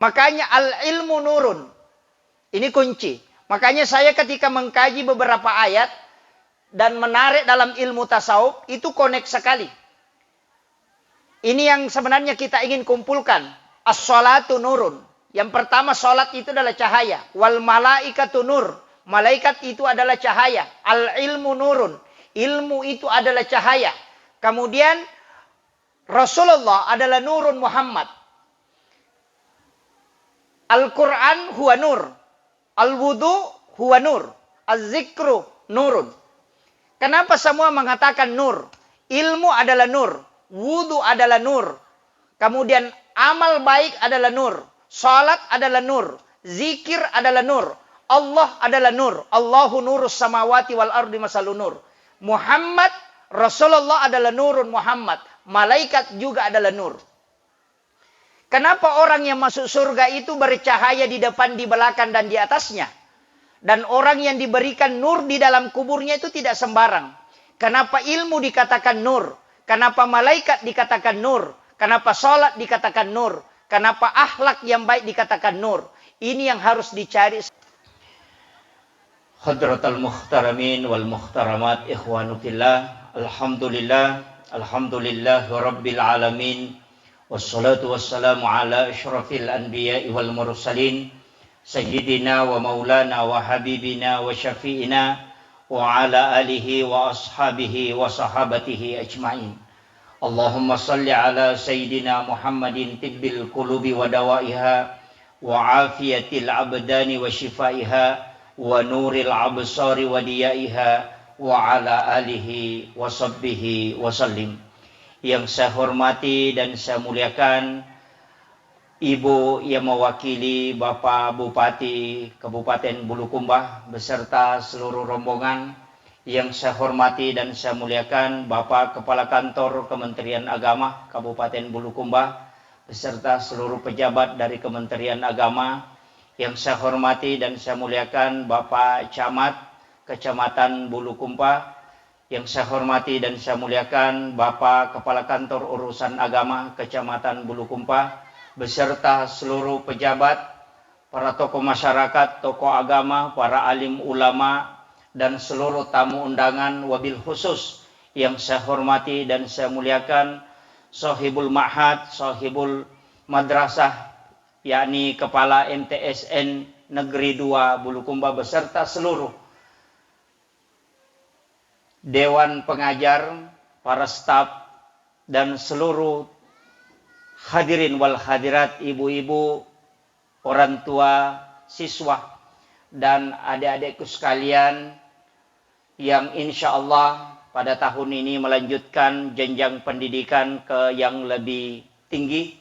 Makanya al-ilmu nurun. Ini kunci. Makanya saya ketika mengkaji beberapa ayat dan menarik dalam ilmu tasawuf, itu connect sekali. Ini yang sebenarnya kita ingin kumpulkan. As-sholatu nurun. Yang pertama, sholat itu adalah cahaya. Wal malaikatu nur. Malaikat itu adalah cahaya. Al-ilmu nurun. Ilmu itu adalah cahaya. Kemudian Rasulullah adalah nurun Muhammad. Al-Quran huwa nur. Al-wudu huwa nur. Az-zikru nurun. Kenapa semua mengatakan nur? Ilmu adalah nur. Wudu adalah nur. Kemudian amal baik adalah nur. Salat adalah nur. Zikir adalah nur. Allah adalah nur. Allahu nurus samawati wal ardi masalun nur. Muhammad, Rasulullah adalah nurun Muhammad. Malaikat juga adalah nur. Kenapa orang yang masuk surga itu bercahaya di depan, di belakang, dan di atasnya? Dan orang yang diberikan nur di dalam kuburnya itu tidak sembarang. Kenapa ilmu dikatakan nur? Kenapa malaikat dikatakan nur? Kenapa sholat dikatakan nur? Kenapa akhlak yang baik dikatakan nur? Ini yang harus dicari. Hadratal muhtaramin wal muhtaramat ikhwanu fillah. Alhamdulillah. Alhamdulillah rabbil alamin. Wassalatu wassalamu ala asyrafil anbiya'i wal mursalin. Sayyidina wa maulana wa habibina wa syafi'ina wa ala alihi wa ashabihi wa sahabatihi ajma'in. Allahumma salli ala Sayyidina Muhammadin tibbil qulubi wa dawaiha wa afiyatil abdani wa shifaiha wa nuril absari wa diyaiha wa ala alihi wa sahbihi wa sallim. Yang saya hormati dan saya muliakan Ibu yang mewakili Bapak Bupati Kabupaten Bulukumba beserta seluruh rombongan. Yang saya hormati dan saya muliakan Bapak Kepala Kantor Kementerian Agama Kabupaten Bulukumba beserta seluruh pejabat dari Kementerian Agama. Yang saya hormati dan saya muliakan Bapak Camat Kecamatan Bulukumba. Yang saya hormati dan saya muliakan Bapak Kepala Kantor Urusan Agama Kecamatan Bulukumba beserta seluruh pejabat, para tokoh masyarakat, tokoh agama, para alim ulama, dan seluruh tamu undangan, wabil khusus yang saya hormati dan saya muliakan sahibul ma'had, sahibul madrasah, yakni Kepala MTSN Negeri 2 Bulukumba beserta seluruh dewan pengajar, para staf, dan seluruh hadirin wal hadirat, ibu-ibu, orang tua, siswa, dan adik-adikku sekalian yang insya Allah pada tahun ini melanjutkan jenjang pendidikan ke yang lebih tinggi.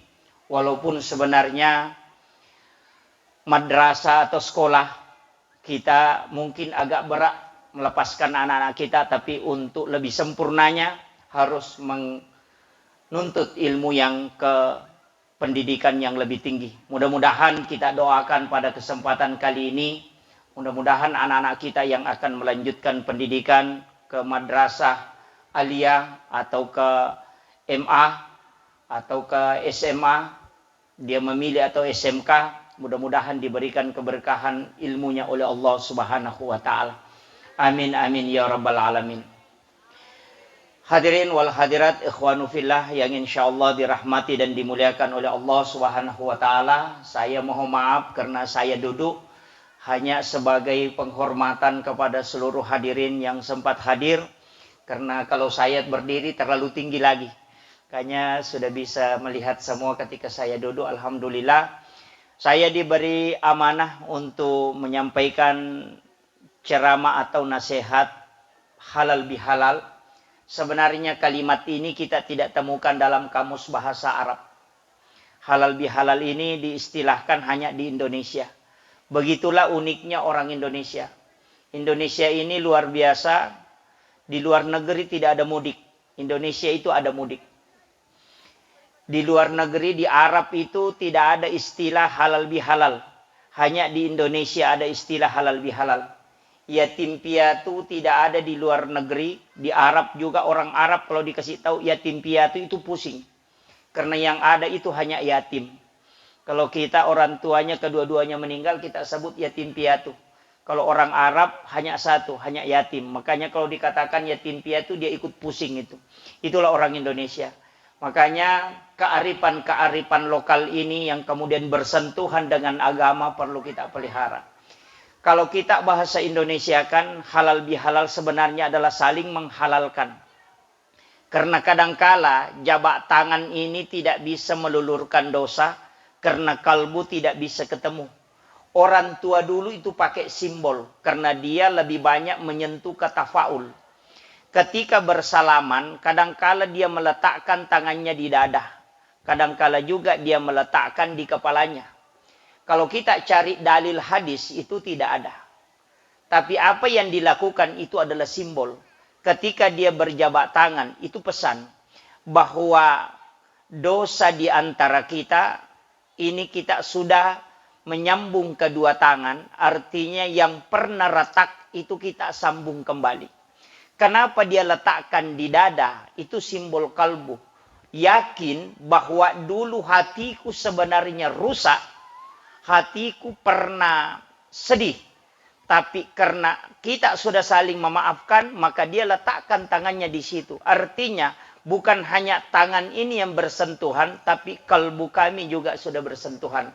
Walaupun sebenarnya madrasah atau sekolah kita mungkin agak berat melepaskan anak-anak kita, tapi untuk lebih sempurnanya harus menuntut ilmu yang ke pendidikan yang lebih tinggi. Mudah-mudahan kita doakan pada kesempatan kali ini, mudah-mudahan anak-anak kita yang akan melanjutkan pendidikan ke madrasah aliyah atau ke MA atau ke SMA, dia memilih atau SMK, mudah-mudahan diberikan keberkahan ilmunya oleh Allah Subhanahu wa taala. Amin amin ya rabbal alamin. Hadirin wal hadirat ikhwanu fillah yang insyaallah dirahmati dan dimuliakan oleh Allah Subhanahu wa taala. Saya mohon maaf karena saya duduk hanya sebagai penghormatan kepada seluruh hadirin yang sempat hadir, karena kalau saya berdiri terlalu tinggi lagi. Kayaknya sudah bisa melihat semua ketika saya duduk. Alhamdulillah saya diberi amanah untuk menyampaikan ceramah atau nasihat halal bihalal. Sebenarnya kalimat ini kita tidak temukan dalam kamus bahasa Arab. Halal bihalal ini diistilahkan hanya di Indonesia. Begitulah uniknya orang Indonesia. Indonesia ini luar biasa. Di luar negeri tidak ada mudik. Indonesia itu ada mudik. Di luar negeri, di Arab itu tidak ada istilah halal bihalal. Hanya di Indonesia ada istilah halal bihalal. Yatim piatu tidak ada di luar negeri. Di Arab juga orang Arab kalau dikasih tahu yatim piatu itu pusing. Karena yang ada itu hanya yatim. Kalau kita orang tuanya kedua-duanya meninggal, kita sebut yatim piatu. Kalau orang Arab hanya satu, hanya yatim. Makanya kalau dikatakan yatim piatu, dia ikut pusing itu. Itulah orang Indonesia. Makanya kearifan-kearifan lokal ini yang kemudian bersentuhan dengan agama perlu kita pelihara. Kalau kita bahasa Indonesia kan halal bihalal sebenarnya adalah saling menghalalkan. Karena kadangkala jabat tangan ini tidak bisa melulurkan dosa karena kalbu tidak bisa ketemu. Orang tua dulu itu pakai simbol karena dia lebih banyak menyentuh kata faul. Ketika bersalaman, kadangkala dia meletakkan tangannya di dada. Kadangkala juga dia meletakkan di kepalanya. Kalau kita cari dalil hadis itu tidak ada. Tapi apa yang dilakukan itu adalah simbol. Ketika dia berjabat tangan, itu pesan bahwa dosa di antara kita, ini kita sudah menyambung kedua tangan, artinya yang pernah retak itu kita sambung kembali. Kenapa dia letakkan di dada? Itu simbol kalbu. Yakin bahwa dulu hatiku sebenarnya rusak, hatiku pernah sedih. Tapi karena kita sudah saling memaafkan, maka dia letakkan tangannya di situ. Artinya bukan hanya tangan ini yang bersentuhan, tapi kalbu kami juga sudah bersentuhan.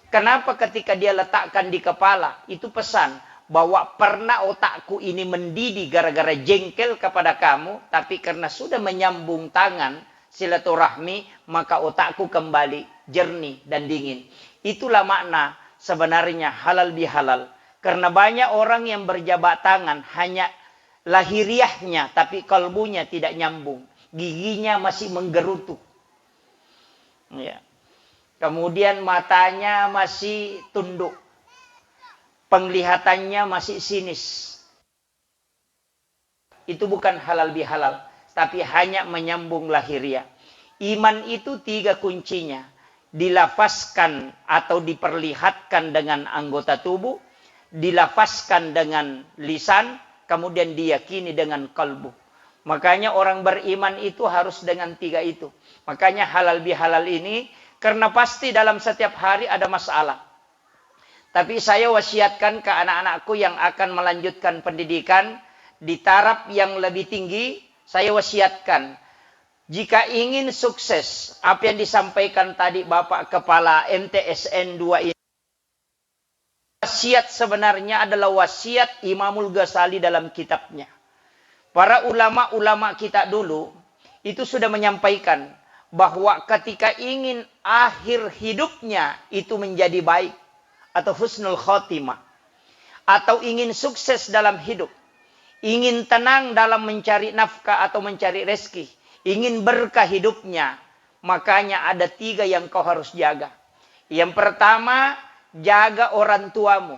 Kenapa ketika dia letakkan di kepala? Itu pesan bahwa pernah otakku ini mendidih gara-gara jengkel kepada kamu, tapi karena sudah menyambung tangan silaturahmi, maka otakku kembali jernih dan dingin. Itulah makna sebenarnya halal bihalal. Karena banyak orang yang berjabat tangan hanya lahiriahnya, tapi kalbunya tidak nyambung. Giginya masih menggerutu. Ya. Kemudian matanya masih tunduk. Penglihatannya masih sinis. Itu bukan halal bihalal, tapi hanya menyambung lahiriah. Iman itu 3 kuncinya. Dilafazkan atau diperlihatkan dengan anggota tubuh, dilafazkan dengan lisan, kemudian diyakini dengan kalbu. Makanya orang beriman itu harus dengan 3 itu. Makanya halal bihalal ini, karena pasti dalam setiap hari ada masalah. Tapi saya wasiatkan ke anak-anakku yang akan melanjutkan pendidikan di taraf yang lebih tinggi, saya wasiatkan, jika ingin sukses, apa yang disampaikan tadi Bapak Kepala MTSN 2 ini, wasiat sebenarnya adalah wasiat Imamul Ghazali dalam kitabnya. Para ulama-ulama kita dulu itu sudah menyampaikan bahwa ketika ingin akhir hidupnya itu menjadi baik atau husnul khotimah, atau ingin sukses dalam hidup, ingin tenang dalam mencari nafkah atau mencari rezeki, ingin berkah hidupnya, makanya ada 3 yang kau harus jaga. Yang pertama, jaga orang tuamu.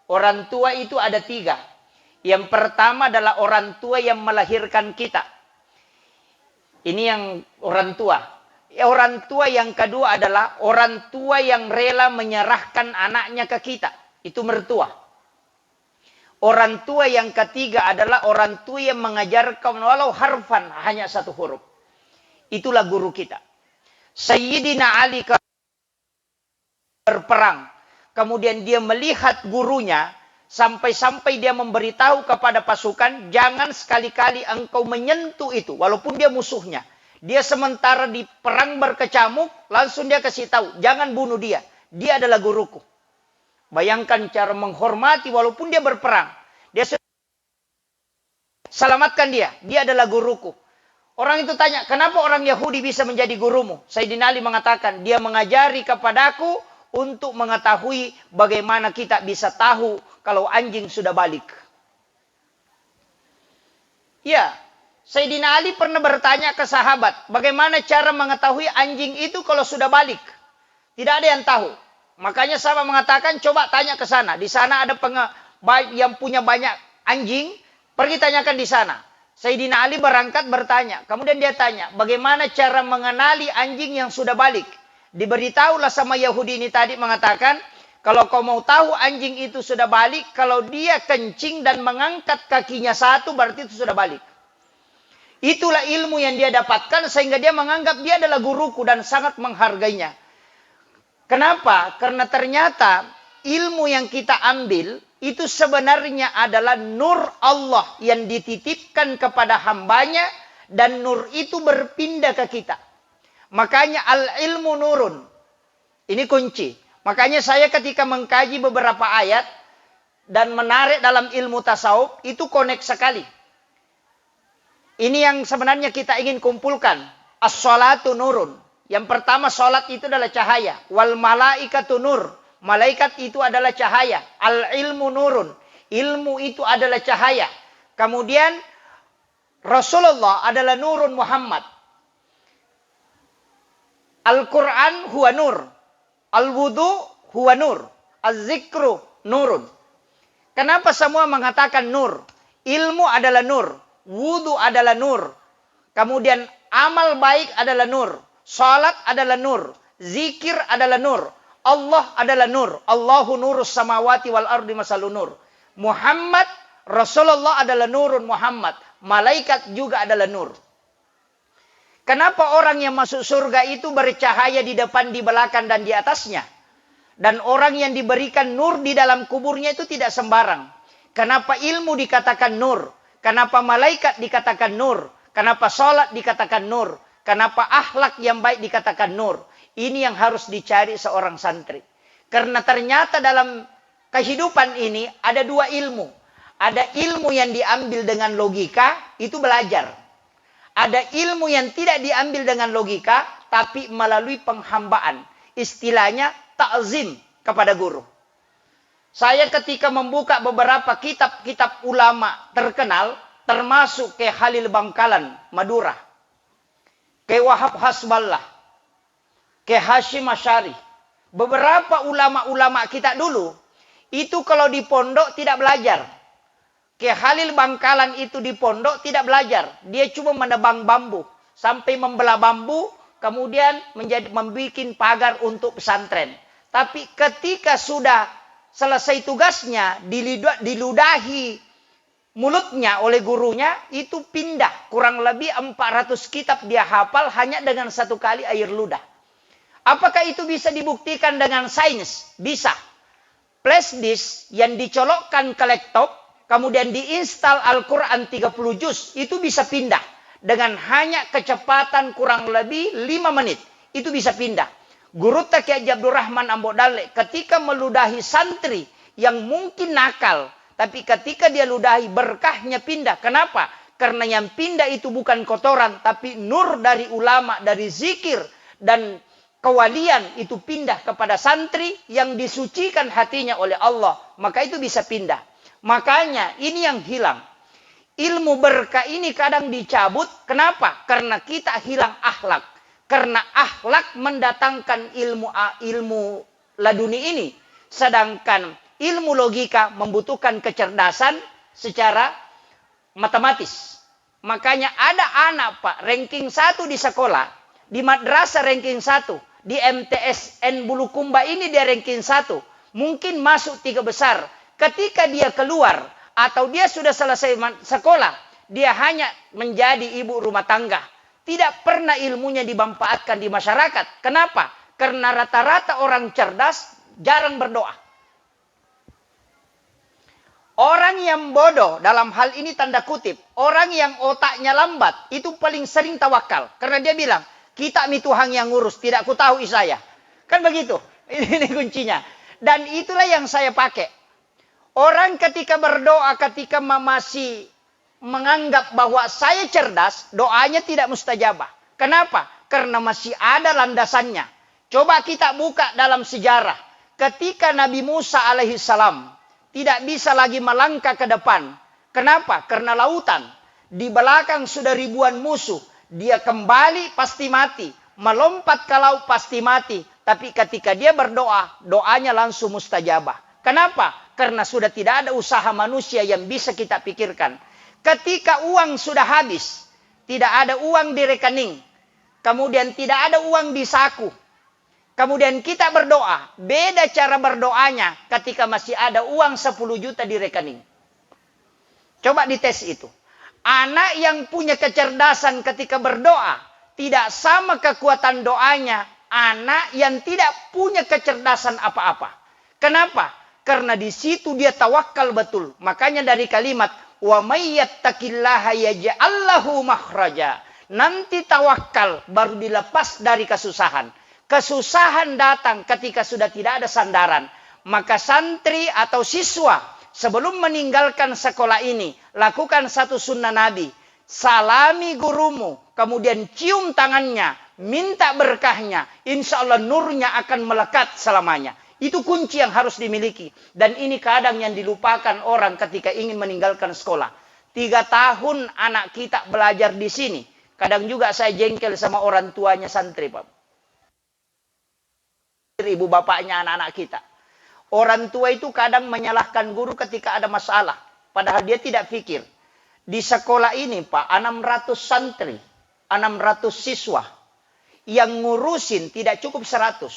Orang tua itu ada 3. Yang pertama adalah orang tua yang melahirkan kita. Ini yang orang tua. Orang tua yang kedua adalah orang tua yang rela menyerahkan anaknya ke kita. Itu mertua. Orang tua yang ketiga adalah orang tua yang mengajarkan walau harfan, hanya 1 huruf. Itulah guru kita. Sayyidina Ali berperang. Kemudian dia melihat gurunya, sampai-sampai dia memberitahu kepada pasukan, jangan sekali-kali engkau menyentuh itu, walaupun dia musuhnya. Dia sementara di perang berkecamuk, langsung dia kasih tahu, jangan bunuh dia. Dia adalah guruku. Bayangkan cara menghormati walaupun dia berperang. Dia selamatkan dia adalah guruku. Orang itu tanya, kenapa orang Yahudi bisa menjadi gurumu? Sayyidina Ali mengatakan, dia mengajari kepadaku untuk mengetahui bagaimana kita bisa tahu kalau anjing sudah balik. Ya, Sayyidina Ali pernah bertanya ke sahabat, bagaimana cara mengetahui anjing itu kalau sudah balik? Tidak ada yang tahu. Makanya sahabat mengatakan, coba tanya ke sana. Di sana ada yang punya banyak anjing, pergi tanyakan di sana. Sayyidina Ali berangkat bertanya. Kemudian dia tanya, bagaimana cara mengenali anjing yang sudah balik? Diberitahulah sama Yahudi ini tadi mengatakan, kalau kau mau tahu anjing itu sudah balik, kalau dia kencing dan mengangkat kakinya 1, berarti itu sudah balik. Itulah ilmu yang dia dapatkan sehingga dia menganggap dia adalah guruku dan sangat menghargainya. Kenapa? Karena ternyata ilmu yang kita ambil itu sebenarnya adalah nur Allah yang dititipkan kepada hambanya, dan nur itu berpindah ke kita. Makanya al-ilmu nurun. Ini kunci. Makanya saya ketika mengkaji beberapa ayat dan menarik dalam ilmu tasawuf, itu connect sekali. Ini yang sebenarnya kita ingin kumpulkan. As-sholatu nurun. Yang pertama, sholat itu adalah cahaya. Wal malaikatu nur. Malaikat itu adalah cahaya. Al-ilmu nurun. Ilmu itu adalah cahaya. Kemudian Rasulullah adalah nurun Muhammad. Al-Quran huwa nur. Al-wudu huwa nur. Az-zikru nurun. Kenapa semua mengatakan nur? Ilmu adalah nur. Wudu adalah nur. Kemudian amal baik adalah nur. Salat adalah nur. Zikir adalah nur. Allah adalah nur. Allahu nurus samawati wal ardi masalun nur. Muhammad, Rasulullah adalah nurun Muhammad. Malaikat juga adalah nur. Kenapa orang yang masuk surga itu bercahaya di depan, di belakang, dan di atasnya? Dan orang yang diberikan nur di dalam kuburnya itu tidak sembarang. Kenapa ilmu dikatakan nur? Kenapa malaikat dikatakan nur? Kenapa sholat dikatakan nur? Kenapa akhlak yang baik dikatakan nur? Ini yang harus dicari seorang santri. Karena ternyata dalam kehidupan ini ada dua ilmu. Ada ilmu yang diambil dengan logika, itu belajar. Ada ilmu yang tidak diambil dengan logika, tapi melalui penghambaan. Istilahnya ta'zim kepada guru. Saya ketika membuka beberapa kitab-kitab ulama terkenal, termasuk ke Khalil Bangkalan, Madura, ke Wahab Hasballah, ke Hashim Asy'ari. Beberapa ulama-ulama kita dulu, itu kalau di pondok tidak belajar. Ke Khalil Bangkalan itu di pondok tidak belajar. Dia cuma menebang bambu. Sampai membelah bambu, kemudian membuat pagar untuk pesantren. Tapi ketika sudah selesai tugasnya, diludahi mulutnya oleh gurunya, itu pindah. Kurang lebih 400 kitab dia hafal hanya dengan satu kali air ludah. Apakah itu bisa dibuktikan dengan sains? Bisa. Flash disk yang dicolokkan ke laptop, kemudian diinstal Al-Quran 30 juz, itu bisa pindah. Dengan hanya kecepatan kurang lebih 5 menit. Itu bisa pindah. Guru Kiai Abdurrahman Ambodale ketika meludahi santri yang mungkin nakal, tapi ketika dia ludahi, berkahnya pindah. Kenapa? Karena yang pindah itu bukan kotoran, tapi nur dari ulama, dari zikir dan kewalian itu pindah kepada santri yang disucikan hatinya oleh Allah. Maka itu bisa pindah. Makanya ini yang hilang. Ilmu berkah ini kadang dicabut. Kenapa? Karena kita hilang akhlak. Karena akhlak mendatangkan ilmu laduni ini. Sedangkan ilmu logika membutuhkan kecerdasan secara matematis. Makanya ada anak Pak, ranking 1 di sekolah. Di madrasah ranking 1. Di MTSN Bulukumba ini dia ranking 1. Mungkin masuk 3 besar. Ketika dia keluar atau dia sudah selesai sekolah, dia hanya menjadi ibu rumah tangga. Tidak pernah ilmunya dimanfaatkan di masyarakat. Kenapa? Karena rata-rata orang cerdas jarang berdoa. Orang yang bodoh dalam hal ini tanda kutip, orang yang otaknya lambat itu paling sering tawakal. Karena dia bilang, kita mi Tuhan yang ngurus, tidak ku tahu saya. Kan begitu. Ini kuncinya. Dan itulah yang saya pakai. Orang ketika berdoa, ketika masih menganggap bahwa saya cerdas, doanya tidak mustajabah. Kenapa? Karena masih ada landasannya. Coba kita buka dalam sejarah. Ketika Nabi Musa alaihissalam tidak bisa lagi melangkah ke depan. Kenapa? Karena lautan. Di belakang sudah ribuan musuh. Dia kembali pasti mati. Melompat ke laut pasti mati. Tapi ketika dia berdoa, doanya langsung mustajabah. Kenapa? Karena sudah tidak ada usaha manusia yang bisa kita pikirkan. Ketika uang sudah habis, tidak ada uang di rekening, kemudian tidak ada uang di saku, kemudian kita berdoa, beda cara berdoanya ketika masih ada uang 10 juta di rekening. Coba dites itu. Anak yang punya kecerdasan ketika berdoa, tidak sama kekuatan doanya anak yang tidak punya kecerdasan apa-apa. Kenapa? Karena di situ dia tawakal betul. Makanya dari kalimat wa may yattaqillaha yaj'al lahu makhraja. Nanti tawakal baru dilepas dari kesusahan. Kesusahan datang ketika sudah tidak ada sandaran. Maka santri atau siswa sebelum meninggalkan sekolah ini, lakukan satu sunnah Nabi. Salami gurumu, kemudian cium tangannya, minta berkahnya. Insya Allah nurnya akan melekat selamanya. Itu kunci yang harus dimiliki. Dan ini kadang yang dilupakan orang ketika ingin meninggalkan sekolah. 3 tahun anak kita belajar di sini. Kadang juga saya jengkel sama orang tuanya santri, Pak. Ibu bapaknya anak-anak kita. Orang tua itu kadang menyalahkan guru ketika ada masalah. Padahal dia tidak pikir. Di sekolah ini, Pak, 600 santri, 600 siswa. Yang ngurusin tidak cukup 100.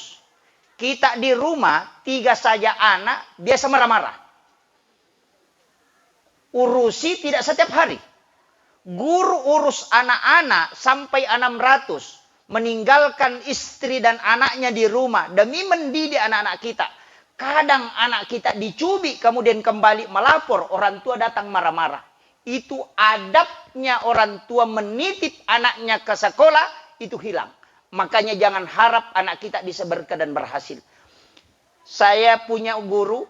Kita di rumah, 3 saja anak, biasa marah-marah. Urusi tidak setiap hari. Guru urus anak-anak sampai 600. Meninggalkan istri dan anaknya di rumah demi mendidik anak-anak kita. Kadang anak kita dicubit kemudian kembali melapor, orang tua datang marah-marah. Itu adabnya orang tua menitip anaknya ke sekolah, itu hilang. Makanya jangan harap anak kita bisa berkah dan berhasil. Saya punya guru,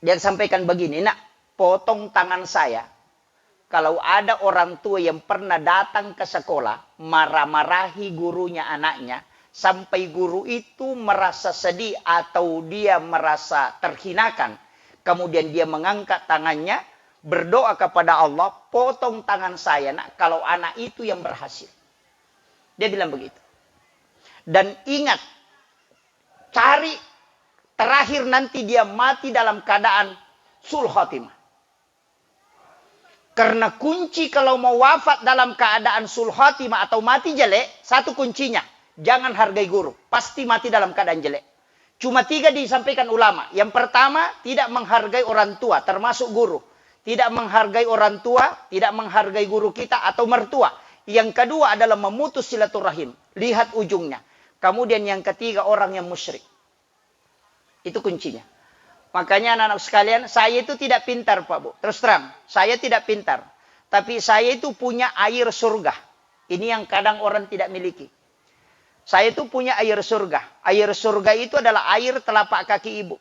dia sampaikan begini, nak, potong tangan saya. Kalau ada orang tua yang pernah datang ke sekolah, marah-marahi gurunya anaknya, sampai guru itu merasa sedih atau dia merasa terhinakan. Kemudian dia mengangkat tangannya, berdoa kepada Allah, potong tangan saya, nak, kalau anak itu yang berhasil. Dia bilang begitu. Dan ingat, cari terakhir nanti dia mati dalam keadaan sul khotimah. Karena kunci kalau mau wafat dalam keadaan sul khotimah atau mati jelek, satu kuncinya, jangan hargai guru. Pasti mati dalam keadaan jelek. Cuma 3 disampaikan ulama. Yang pertama, tidak menghargai orang tua, termasuk guru. Tidak menghargai orang tua, tidak menghargai guru kita atau mertua. Yang kedua adalah memutus silaturahim. Lihat ujungnya. Kemudian yang ketiga, orang yang musyrik. Itu kuncinya. Makanya anak-anak sekalian, saya itu tidak pintar, Pak Bu. Terus terang, saya tidak pintar. Tapi saya itu punya air surga. Ini yang kadang orang tidak miliki. Saya itu punya air surga. Air surga itu adalah air telapak kaki ibu.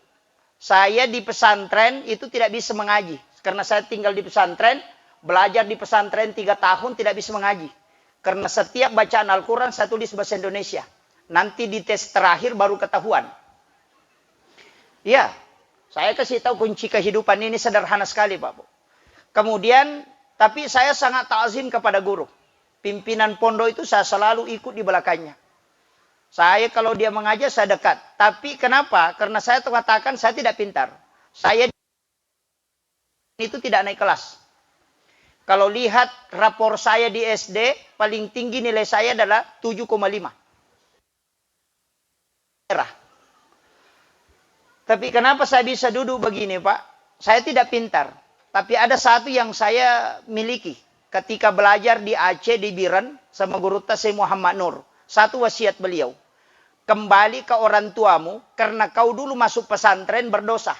Saya di pesantren itu tidak bisa mengaji. Karena saya tinggal di pesantren, belajar di pesantren 3 tahun tidak bisa mengaji. Karena setiap bacaan Al-Quran saya tulis bahasa Indonesia. Nanti di tes terakhir baru ketahuan. Ya, saya kasih tahu kunci kehidupan ini sederhana sekali, Pak Bu. Kemudian, tapi saya sangat ta'zim kepada guru. Pimpinan pondok itu saya selalu ikut di belakangnya. Saya kalau dia mengajar, saya dekat. Tapi kenapa? Karena saya mengatakan saya tidak pintar. Saya itu tidak naik kelas. Kalau lihat rapor saya di SD, paling tinggi nilai saya adalah 7,5. Tapi kenapa saya bisa duduk begini, Pak? Saya tidak pintar. Tapi ada satu yang saya miliki. Ketika belajar di Aceh, di Biren, sama guru Tasai Muhammad Nur. Satu wasiat beliau. Kembali ke orang tuamu, karena kau dulu masuk pesantren berdosa.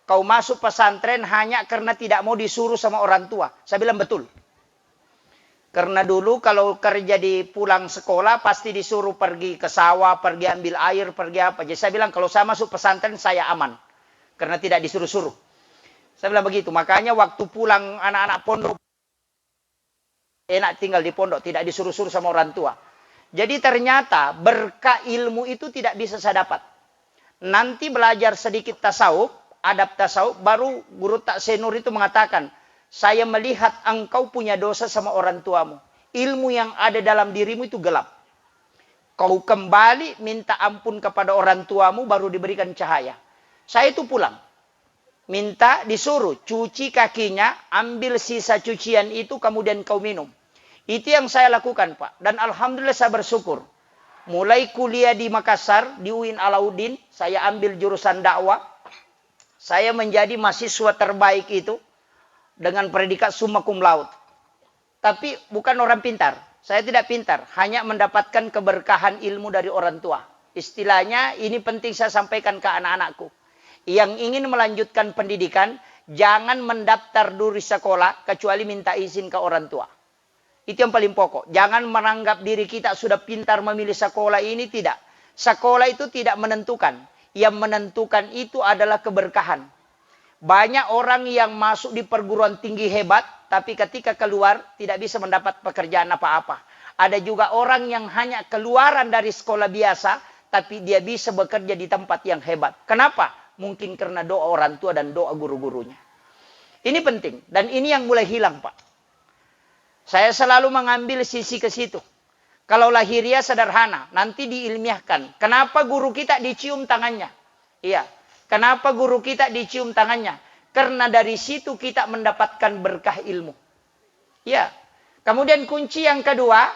Kau masuk pesantren hanya karena tidak mau disuruh sama orang tua. Saya bilang betul. Karena dulu kalau kerja di pulang sekolah pasti disuruh pergi ke sawah, pergi ambil air, pergi apa. Jadi saya bilang kalau saya masuk pesantren saya aman. Karena tidak disuruh-suruh. Saya bilang begitu. Makanya waktu pulang anak-anak pondok, enak tinggal di pondok, tidak disuruh-suruh sama orang tua. Jadi ternyata berkah ilmu itu tidak bisa saya dapat. Nanti belajar sedikit tasawuf, adab tasawuf, baru guru Tasai Nur itu mengatakan, saya melihat engkau punya dosa sama orang tuamu. Ilmu yang ada dalam dirimu itu gelap. Kau kembali minta ampun kepada orang tuamu baru diberikan cahaya. Saya itu pulang. Minta disuruh cuci kakinya, ambil sisa cucian itu kemudian kau minum. Itu yang saya lakukan, Pak. Dan alhamdulillah saya bersyukur. Mulai kuliah di Makassar, di UIN Alauddin, saya ambil jurusan dakwah. Saya menjadi mahasiswa terbaik itu. Dengan predikat summa cum laude. Tapi bukan orang pintar. Saya tidak pintar, hanya mendapatkan keberkahan ilmu dari orang tua. Istilahnya, ini penting saya sampaikan ke anak-anakku. Yang ingin melanjutkan pendidikan, jangan mendaftar dulu di sekolah, kecuali minta izin ke orang tua. Itu yang paling pokok. Jangan menganggap diri kita sudah pintar memilih sekolah ini, tidak. Sekolah itu tidak menentukan. Yang menentukan itu adalah keberkahan. Banyak orang yang masuk di perguruan tinggi hebat, tapi ketika keluar tidak bisa mendapat pekerjaan apa-apa. Ada juga orang yang hanya keluaran dari sekolah biasa, tapi dia bisa bekerja di tempat yang hebat. Kenapa? Mungkin karena doa orang tua dan doa guru-gurunya. Ini penting. Dan ini yang mulai hilang, Pak. Saya selalu mengambil sisi ke situ. Kalau lahiriah sederhana, nanti diilmiahkan. Kenapa guru kita dicium tangannya? Iya. Kenapa guru kita dicium tangannya? Karena dari situ kita mendapatkan berkah ilmu. Ya. Kemudian kunci yang kedua,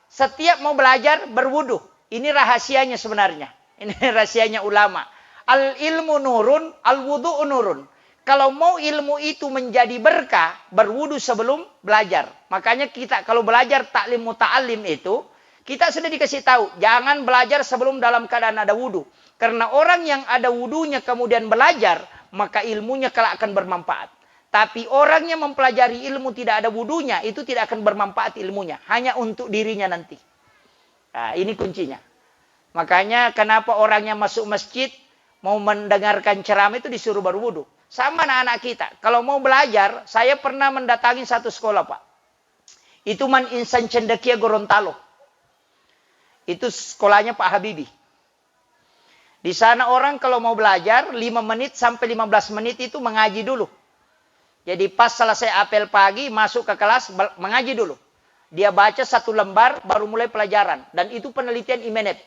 setiap mau belajar berwudu. Ini rahasianya sebenarnya. Ini rahasianya ulama. Al ilmu nurun, al wudu nurun. Kalau mau ilmu itu menjadi berkah, berwudu sebelum belajar. Makanya kita kalau belajar taklim muta'alim itu, kita sudah dikasih tahu, jangan belajar sebelum dalam keadaan ada wudu. Karena orang yang ada wudunya kemudian belajar, maka ilmunya kelak akan bermanfaat. Tapi orang yang mempelajari ilmu tidak ada wudunya, itu tidak akan bermanfaat ilmunya. Hanya untuk dirinya nanti. Nah, ini kuncinya. Makanya kenapa orang yang masuk masjid, mau mendengarkan ceramah itu disuruh berwudu. Sama anak-anak kita. Kalau mau belajar, saya pernah mendatangi satu sekolah, Pak. Itu Man Insan Cendekia Gorontalo. Itu sekolahnya Pak Habibie. Di sana orang kalau mau belajar, 5 menit sampai 15 menit itu mengaji dulu. Jadi pas selesai apel pagi, masuk ke kelas, mengaji dulu. Dia baca 1 lembar, baru mulai pelajaran. Dan itu penelitian IMENET.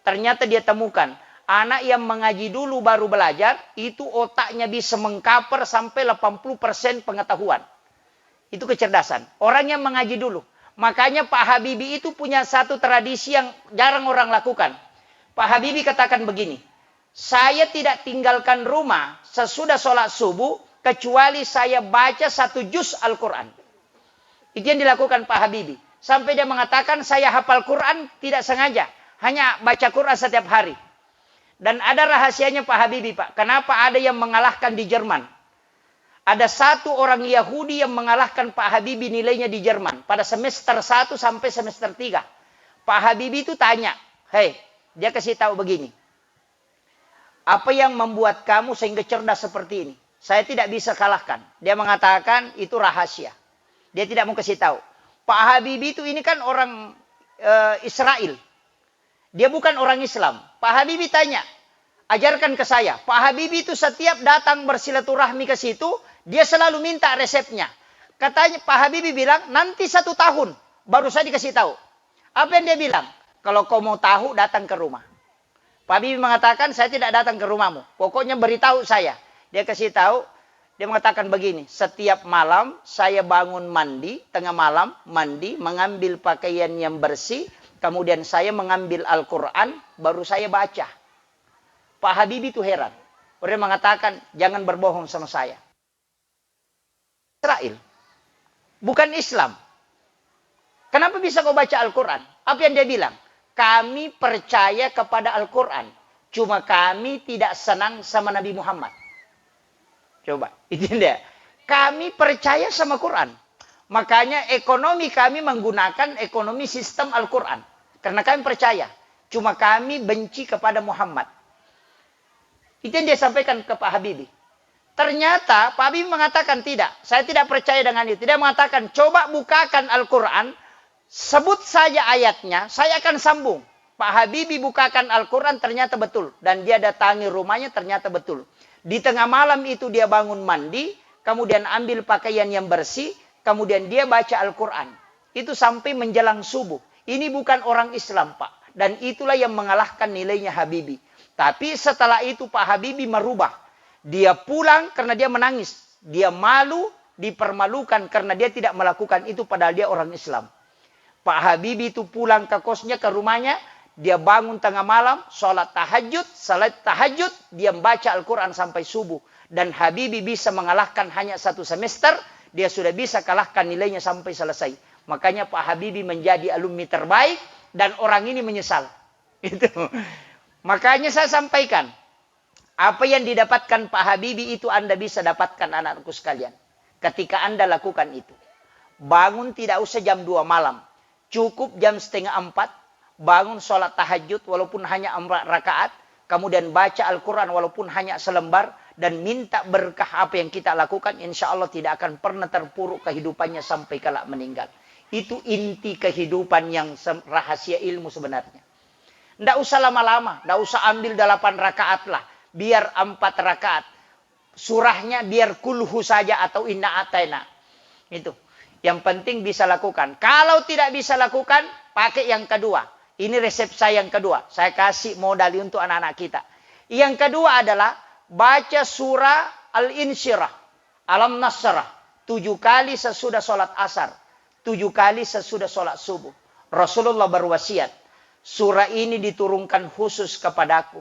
Ternyata dia temukan, anak yang mengaji dulu baru belajar, itu otaknya bisa mengcover sampai 80% pengetahuan. Itu kecerdasan. Orang yang mengaji dulu. Makanya Pak Habibie itu punya satu tradisi yang jarang orang lakukan. Pak Habibie katakan begini, saya tidak tinggalkan rumah sesudah sholat subuh, kecuali saya baca 1 juz Al-Quran. Itu yang dilakukan Pak Habibie. Sampai dia mengatakan, saya hafal Quran tidak sengaja. Hanya baca Quran setiap hari. Dan ada rahasianya Pak Habibie, Pak. Kenapa ada yang mengalahkan di Jerman? Ada satu orang Yahudi yang mengalahkan Pak Habibie nilainya di Jerman. Pada semester 1 sampai semester 3. Pak Habibie itu tanya. Dia kasih tahu begini. Apa yang membuat kamu sehingga cerdas seperti ini? Saya tidak bisa kalahkan. Dia mengatakan itu rahasia. Dia tidak mau kasih tahu. Pak Habibie itu ini kan orang Israel. Dia bukan orang Islam. Pak Habibie tanya, ajarkan ke saya. Pak Habibie itu setiap datang bersilaturahmi ke situ, dia selalu minta resepnya. Katanya Pak Habibie bilang, nanti 1 tahun baru saya dikasih tahu. Apa yang dia bilang? Kalau kau mau tahu, datang ke rumah. Pak Habibie mengatakan, saya tidak datang ke rumahmu. Pokoknya beritahu saya. Dia kasih tahu, dia mengatakan begini, setiap malam saya bangun mandi, tengah malam mandi, mengambil pakaian yang bersih, kemudian saya mengambil Al-Quran, baru saya baca. Pak Habibie itu heran. Orang mengatakan, jangan berbohong sama saya. Israel. Bukan Islam. Kenapa bisa kau baca Al-Quran? Apa yang dia bilang? Kami percaya kepada Al-Quran. Cuma kami tidak senang sama Nabi Muhammad. Coba, itu dia. Kami percaya sama Quran. Makanya ekonomi kami menggunakan ekonomi sistem Al-Quran. Karena kami percaya. Cuma kami benci kepada Muhammad. Itu yang dia sampaikan ke Pak Habibie. Ternyata Pak Habibie mengatakan tidak. Saya tidak percaya dengan itu. Dia mengatakan coba bukakan Al-Quran. Sebut saja ayatnya. Saya akan sambung. Pak Habibie bukakan Al-Quran ternyata betul. Dan dia datangi rumahnya ternyata betul. Di tengah malam itu dia bangun mandi. Kemudian ambil pakaian yang bersih. Kemudian dia baca Al-Quran. Itu sampai menjelang subuh. Ini bukan orang Islam, Pak. Dan itulah yang mengalahkan nilainya Habibie. Tapi setelah itu Pak Habibie merubah. Dia pulang karena dia menangis. Dia malu, dipermalukan karena dia tidak melakukan itu padahal dia orang Islam. Pak Habibie itu pulang ke kosnya, ke rumahnya. Dia bangun tengah malam, salat tahajud, dia membaca Al-Quran sampai subuh. Dan Habibie bisa mengalahkan hanya 1 semester. Dia sudah bisa kalahkan nilainya sampai selesai. Makanya Pak Habibie menjadi alumni terbaik dan orang ini menyesal. Itu. Makanya saya sampaikan, apa yang didapatkan Pak Habibie itu Anda bisa dapatkan anak-anakku sekalian. Ketika Anda lakukan itu. Bangun tidak usah jam 2 malam. Cukup jam 3:30. Bangun sholat tahajud walaupun hanya 4 rakaat. Kemudian baca Al-Quran walaupun hanya selembar. Dan minta berkah apa yang kita lakukan. Insya Allah tidak akan pernah terpuruk kehidupannya sampai kelak meninggal. Itu inti kehidupan yang rahasia ilmu sebenarnya. Tidak usah lama-lama. Tidak usah ambil 8 rakaat lah. Biar 4 rakaat. Surahnya biar kulhu saja atau inna atayna. Itu. Yang penting bisa lakukan. Kalau tidak bisa lakukan, pakai yang kedua. Ini resep saya yang kedua. Saya kasih modal untuk anak-anak kita. Yang kedua adalah baca surah Al-Insyirah. Alam Nasrah. 7 kali sesudah sholat asar. 7 kali sesudah sholat subuh. Rasulullah berwasiat. Surah ini diturunkan khusus kepadaku.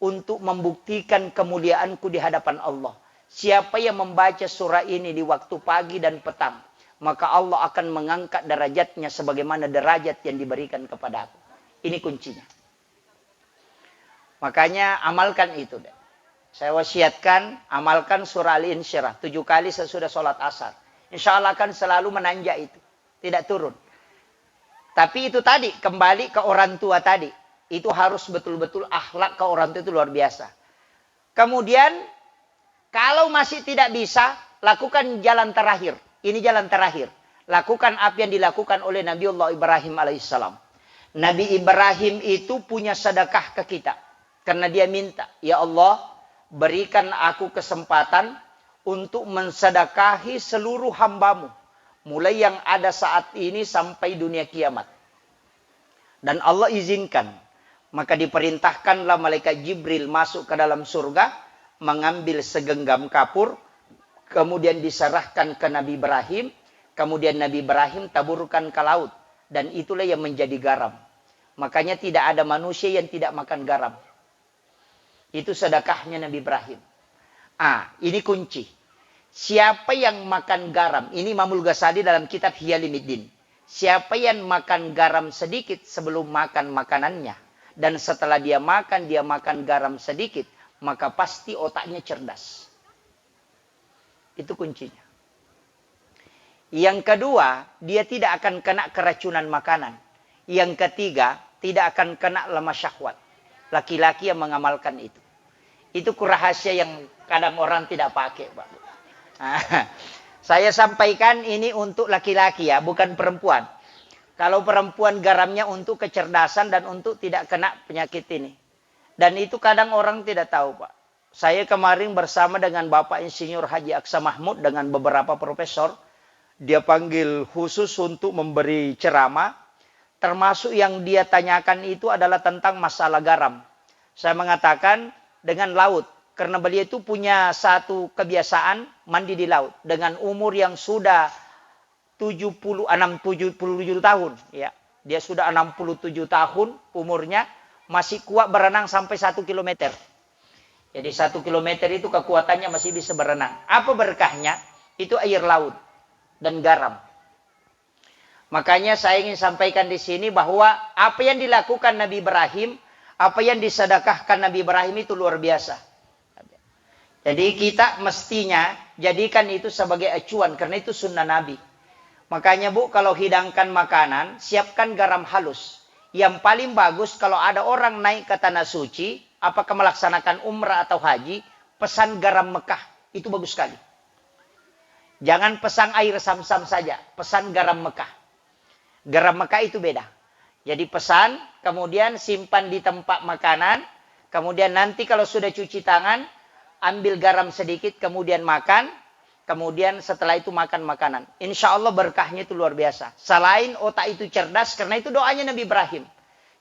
Untuk membuktikan kemuliaanku di hadapan Allah. Siapa yang membaca surah ini di waktu pagi dan petang. Maka Allah akan mengangkat derajatnya sebagaimana derajat yang diberikan kepada aku. Ini kuncinya. Makanya amalkan itu. Saya wasiatkan, amalkan surah Al-Insyirah 7 kali sesudah sholat asar. Insya Allah akan selalu menanjak itu. Tidak turun. Tapi itu tadi, kembali ke orang tua tadi. Itu harus betul-betul akhlak ke orang tua itu luar biasa. Kemudian, kalau masih tidak bisa, lakukan jalan terakhir. Ini jalan terakhir. Lakukan apa yang dilakukan oleh Nabiullah Ibrahim alaihissalam. Nabi Ibrahim itu punya sedekah ke kita. Karena dia minta, ya Allah, berikan aku kesempatan untuk mensedekahi seluruh hambamu. Mulai yang ada saat ini sampai dunia kiamat. Dan Allah izinkan. Maka diperintahkanlah malaikat Jibril masuk ke dalam surga. Mengambil segenggam kapur. Kemudian diserahkan ke Nabi Ibrahim. Kemudian Nabi Ibrahim taburkan ke laut. Dan itulah yang menjadi garam. Makanya tidak ada manusia yang tidak makan garam. Itu sedekahnya Nabi Ibrahim. Ini kunci. Siapa yang makan garam. Ini Imamul Ghazali dalam kitab Hiyalimuddin. Siapa yang makan garam sedikit sebelum makan makanannya. Dan setelah dia makan garam sedikit. Maka pasti otaknya cerdas. Itu kuncinya. Yang kedua, dia tidak akan kena keracunan makanan. Yang ketiga, tidak akan kena lemah syahwat. Laki-laki yang mengamalkan itu. Itu rahasia yang kadang orang tidak pakai, Pak. Saya sampaikan ini untuk laki-laki ya, bukan perempuan. Kalau perempuan garamnya untuk kecerdasan dan untuk tidak kena penyakit ini. Dan itu kadang orang tidak tahu, Pak. Saya kemarin bersama dengan Bapak Insinyur Haji Aksa Mahmud dengan beberapa profesor. Dia panggil khusus untuk memberi ceramah. Termasuk yang dia tanyakan itu adalah tentang masalah garam. Saya mengatakan dengan laut. Karena beliau itu punya satu kebiasaan mandi di laut. Dengan umur yang sudah 77 tahun. Ya. Dia sudah 67 tahun umurnya. Masih kuat berenang sampai 1 kilometer. Jadi 1 kilometer itu kekuatannya masih bisa berenang. Apa berkahnya? Itu air laut dan garam. Makanya saya ingin sampaikan di sini bahwa apa yang dilakukan Nabi Ibrahim, apa yang disedekahkan Nabi Ibrahim itu luar biasa. Jadi kita mestinya jadikan itu sebagai acuan karena itu sunnah Nabi. Makanya Bu, kalau hidangkan makanan, siapkan garam halus. Yang paling bagus kalau ada orang naik ke tanah suci, apakah melaksanakan umrah atau haji, pesan garam Mekah. Itu bagus sekali. Jangan pesan air Sam-Sam saja, pesan garam Mekah. Garam Mekah itu beda. Jadi pesan, kemudian simpan di tempat makanan, kemudian nanti kalau sudah cuci tangan, ambil garam sedikit, kemudian makan, kemudian setelah itu makan makanan. Insya Allah berkahnya itu luar biasa. Selain otak itu cerdas, karena itu doanya Nabi Ibrahim.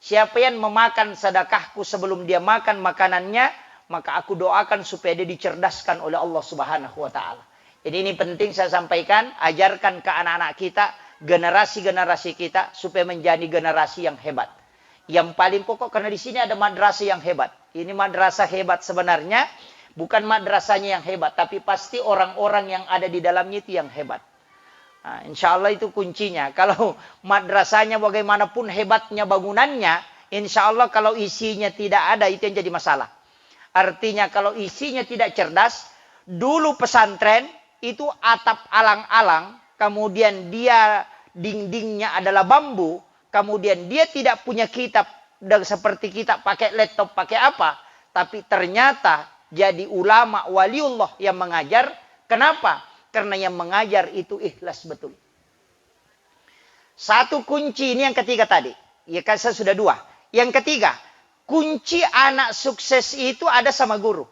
Siapa yang memakan sedekahku sebelum dia makan makanannya, maka aku doakan supaya dia dicerdaskan oleh Allah Subhanahu wa Ta'ala. Jadi ini penting saya sampaikan, ajarkan ke anak-anak kita, generasi-generasi kita, supaya menjadi generasi yang hebat. Yang paling pokok, karena di sini ada madrasah yang hebat. Ini madrasah hebat sebenarnya, bukan madrasahnya yang hebat, tapi pasti orang-orang yang ada di dalamnya itu yang hebat. Nah, insya Allah itu kuncinya. Kalau madrasahnya bagaimanapun hebatnya bangunannya, insya Allah kalau isinya tidak ada, itu yang jadi masalah. Artinya kalau isinya tidak cerdas, dulu pesantren itu atap alang-alang, kemudian dia dindingnya adalah bambu, kemudian dia tidak punya kitab, dan seperti kita pakai laptop, pakai apa, tapi ternyata jadi ulama waliullah yang mengajar. Kenapa? Karena yang mengajar itu ikhlas betul. Satu kunci ini yang ketiga tadi. Ya kan saya sudah dua. Yang ketiga, kunci anak sukses itu ada sama guru.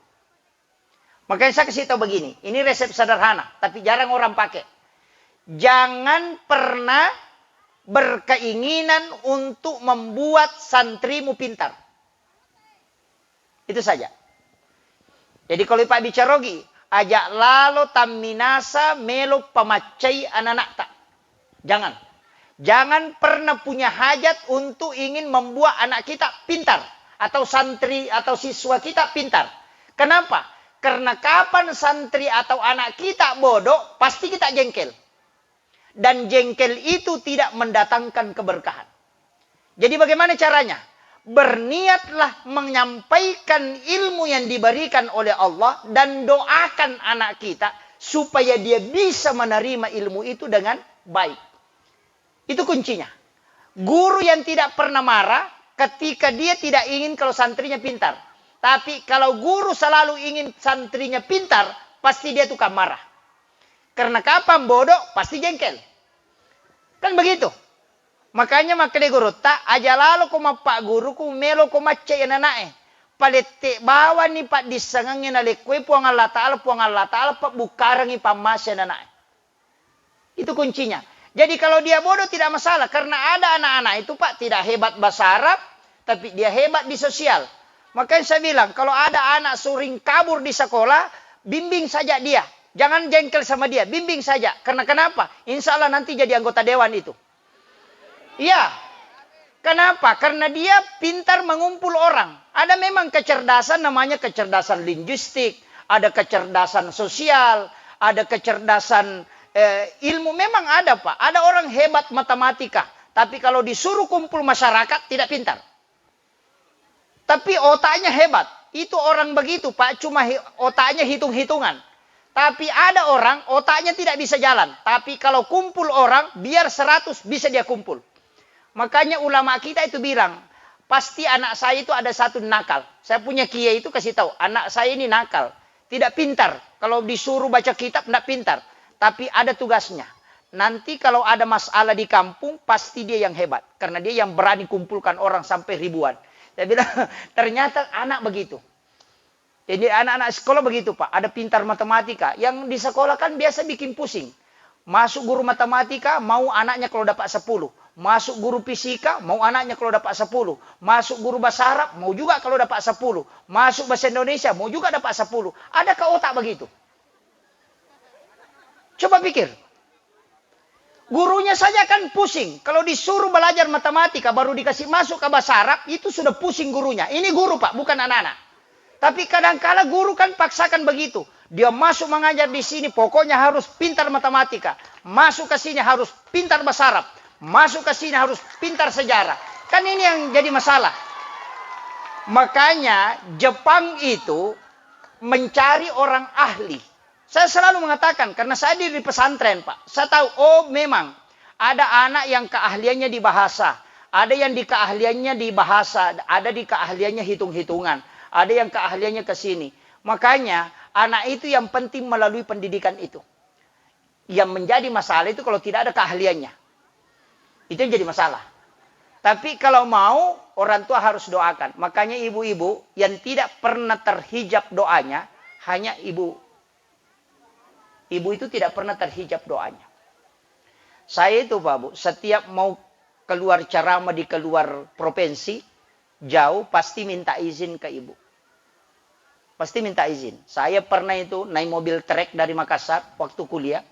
Makanya saya kasih tahu begini. Ini resep sederhana, tapi jarang orang pakai. Jangan pernah berkeinginan untuk membuat santrimu pintar. Itu saja. Jadi kalau Pak bicarogi, ajak lalu taminasa melo pamacai anak-anak tak. Jangan. Jangan pernah punya hajat untuk ingin membuat anak kita pintar. Atau santri atau siswa kita pintar. Kenapa? Karena kapan santri atau anak kita bodoh, pasti kita jengkel. Dan jengkel itu tidak mendatangkan keberkahan. Jadi bagaimana caranya? Berniatlah menyampaikan ilmu yang diberikan oleh Allah dan doakan anak kita supaya dia bisa menerima ilmu itu dengan baik. Itu kuncinya. Guru yang tidak pernah marah ketika dia tidak ingin kalau santrinya pintar. Tapi kalau guru selalu ingin santrinya pintar, pasti dia tukang marah. Karena kapan bodoh, pasti jengkel. Kan begitu. Makanya guru tak aja lalu ko pak guru ko melo ko macce nanae. Palette bawa ni pak disangangin ale kue puang Allah Ta'ala pak bukarangi pamasya nanae. Itu kuncinya. Jadi kalau dia bodoh tidak masalah. Karena ada anak-anak itu pak tidak hebat bahasa Arab, tapi dia hebat di sosial. Makanya saya bilang, kalau ada anak sering kabur di sekolah, bimbing saja dia. Jangan jengkel sama dia, bimbing saja. Karena kenapa? Insya Allah nanti jadi anggota dewan itu. Iya. Kenapa? Karena dia pintar mengumpul orang. Ada memang kecerdasan, namanya kecerdasan linguistik. Ada kecerdasan sosial. Ada kecerdasan ilmu. Memang ada Pak. Ada orang hebat matematika. Tapi kalau disuruh kumpul masyarakat, tidak pintar. Tapi otaknya hebat. Itu orang begitu Pak. Cuma otaknya hitung-hitungan. Tapi ada orang otaknya tidak bisa jalan. Tapi kalau kumpul orang, biar 100 bisa dia kumpul. Makanya ulama kita itu bilang, pasti anak saya itu ada satu nakal. Saya punya kiai itu kasih tahu, anak saya ini nakal. Tidak pintar. Kalau disuruh baca kitab, tidak pintar. Tapi ada tugasnya. Nanti kalau ada masalah di kampung, pasti dia yang hebat. Karena dia yang berani kumpulkan orang sampai ribuan. Saya bilang, ternyata anak begitu. Jadi anak-anak sekolah begitu Pak. Ada pintar matematika. Yang di sekolah kan biasa bikin pusing. Masuk guru matematika, mau anaknya kalau dapat 10. Masuk guru fisika, mau anaknya kalau dapat 10. Masuk guru bahasa Arab, mau juga kalau dapat 10. Masuk bahasa Indonesia, mau juga dapat 10. Adakah otak begitu? Coba pikir. Gurunya saja kan pusing. Kalau disuruh belajar matematika, baru dikasih masuk ke bahasa Arab, itu sudah pusing gurunya. Ini guru Pak, bukan anak-anak. Tapi kadang-kala guru kan paksakan begitu. Dia masuk mengajar di sini, pokoknya harus pintar matematika. Masuk ke sini harus pintar bahasa Arab. Masuk ke sini harus pintar sejarah. Kan ini yang jadi masalah. Makanya Jepang itu mencari orang ahli. Saya selalu mengatakan, karena saya di pesantren Pak. Saya tahu, oh memang ada anak yang keahliannya di bahasa. Ada yang di keahliannya di bahasa. Ada di keahliannya hitung-hitungan. Ada yang keahliannya ke sini. Makanya anak itu yang penting melalui pendidikan itu. Yang menjadi masalah itu kalau tidak ada keahliannya. Itu yang jadi masalah. Tapi kalau mau, orang tua harus doakan. Makanya ibu-ibu yang tidak pernah terhijab doanya, hanya ibu. Ibu itu tidak pernah terhijab doanya. Saya itu Pak Bu, setiap mau keluar ceramah di keluar provinsi, jauh pasti minta izin ke ibu. Pasti minta izin. Saya pernah itu naik mobil trek dari Makassar waktu kuliah.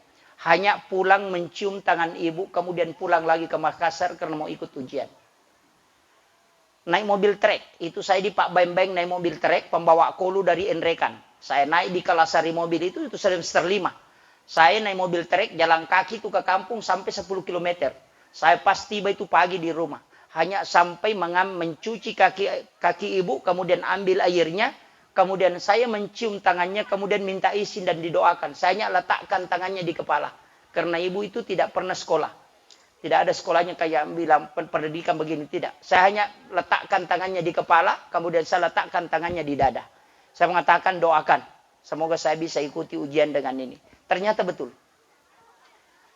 Hanya pulang mencium tangan ibu, kemudian pulang lagi ke Makassar karena mau ikut ujian. Naik mobil trek, itu saya di Pak Bembeng naik mobil trek, pembawa kolu dari Enrekan. Saya naik di Kalasari mobil itu semester 5. Saya naik mobil trek, jalan kaki itu ke kampung sampai 10 km. Saya pas tiba itu pagi di rumah. Hanya sampai mencuci kaki ibu, kemudian ambil airnya, kemudian saya mencium tangannya, kemudian minta izin dan didoakan. Saya hanya letakkan tangannya di kepala. Karena ibu itu tidak pernah sekolah. Tidak ada sekolahnya kayak bilang pendidikan begini, tidak. Saya hanya letakkan tangannya di kepala, kemudian saya letakkan tangannya di dada. Saya mengatakan doakan. Semoga saya bisa ikuti ujian dengan ini. Ternyata betul.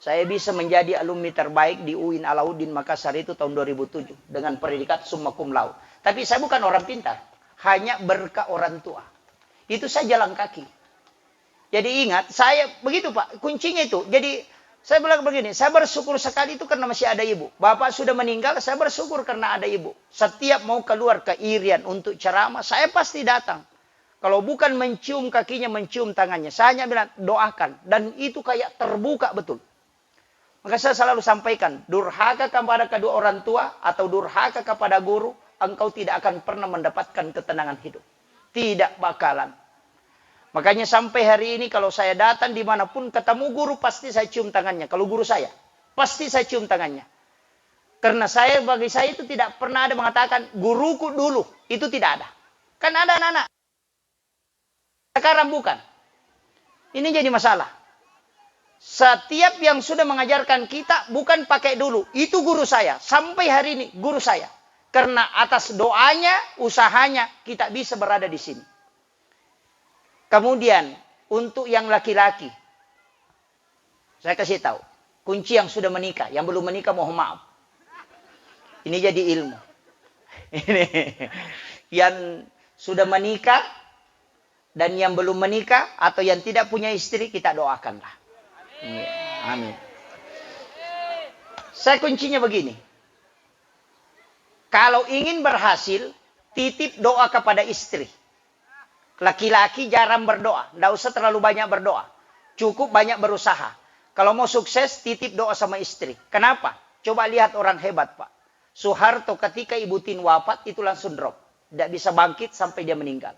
Saya bisa menjadi alumni terbaik di UIN Alauddin Makassar itu tahun 2007. Dengan predikat summa cum laude. Tapi saya bukan orang pintar. Hanya berkah orang tua. Itu saya jalan kaki. Jadi ingat, saya begitu Pak. Kuncinya itu. Jadi saya bilang begini. Saya bersyukur sekali itu karena masih ada ibu. Bapak sudah meninggal, saya bersyukur karena ada ibu. Setiap mau keluar ke Irian untuk ceramah, saya pasti datang. Kalau bukan mencium kakinya, mencium tangannya. Saya hanya bilang, doakan. Dan itu kayak terbuka betul. Maka saya selalu sampaikan, durhaka kepada kedua orang tua atau durhaka kepada guru, engkau tidak akan pernah mendapatkan ketenangan hidup. Tidak bakalan. Makanya sampai hari ini kalau saya datang dimanapun ketemu guru, pasti saya cium tangannya. Kalau guru saya, pasti saya cium tangannya. Karena bagi saya itu tidak pernah ada mengatakan, guruku dulu. Itu tidak ada. Kan ada anak-anak. Sekarang bukan. Ini jadi masalah. Setiap yang sudah mengajarkan kita bukan pakai dulu. Itu guru saya. Sampai hari ini guru saya. Karena atas doanya, usahanya kita bisa berada di sini. Kemudian untuk yang laki-laki. Saya kasih tahu. Kunci yang sudah menikah. Yang belum menikah mohon maaf. Ini jadi ilmu. Ini. Yang sudah menikah. Dan yang belum menikah atau yang tidak punya istri, kita doakanlah. Amin. Saya kuncinya begini. Kalau ingin berhasil, titip doa kepada istri. Laki-laki jarang berdoa. Tidak usah terlalu banyak berdoa. Cukup banyak berusaha. Kalau mau sukses, titip doa sama istri. Kenapa? Coba lihat orang hebat, Pak. Soeharto ketika Ibu Tin wafat, itu langsung drop. Tidak bisa bangkit sampai dia meninggal.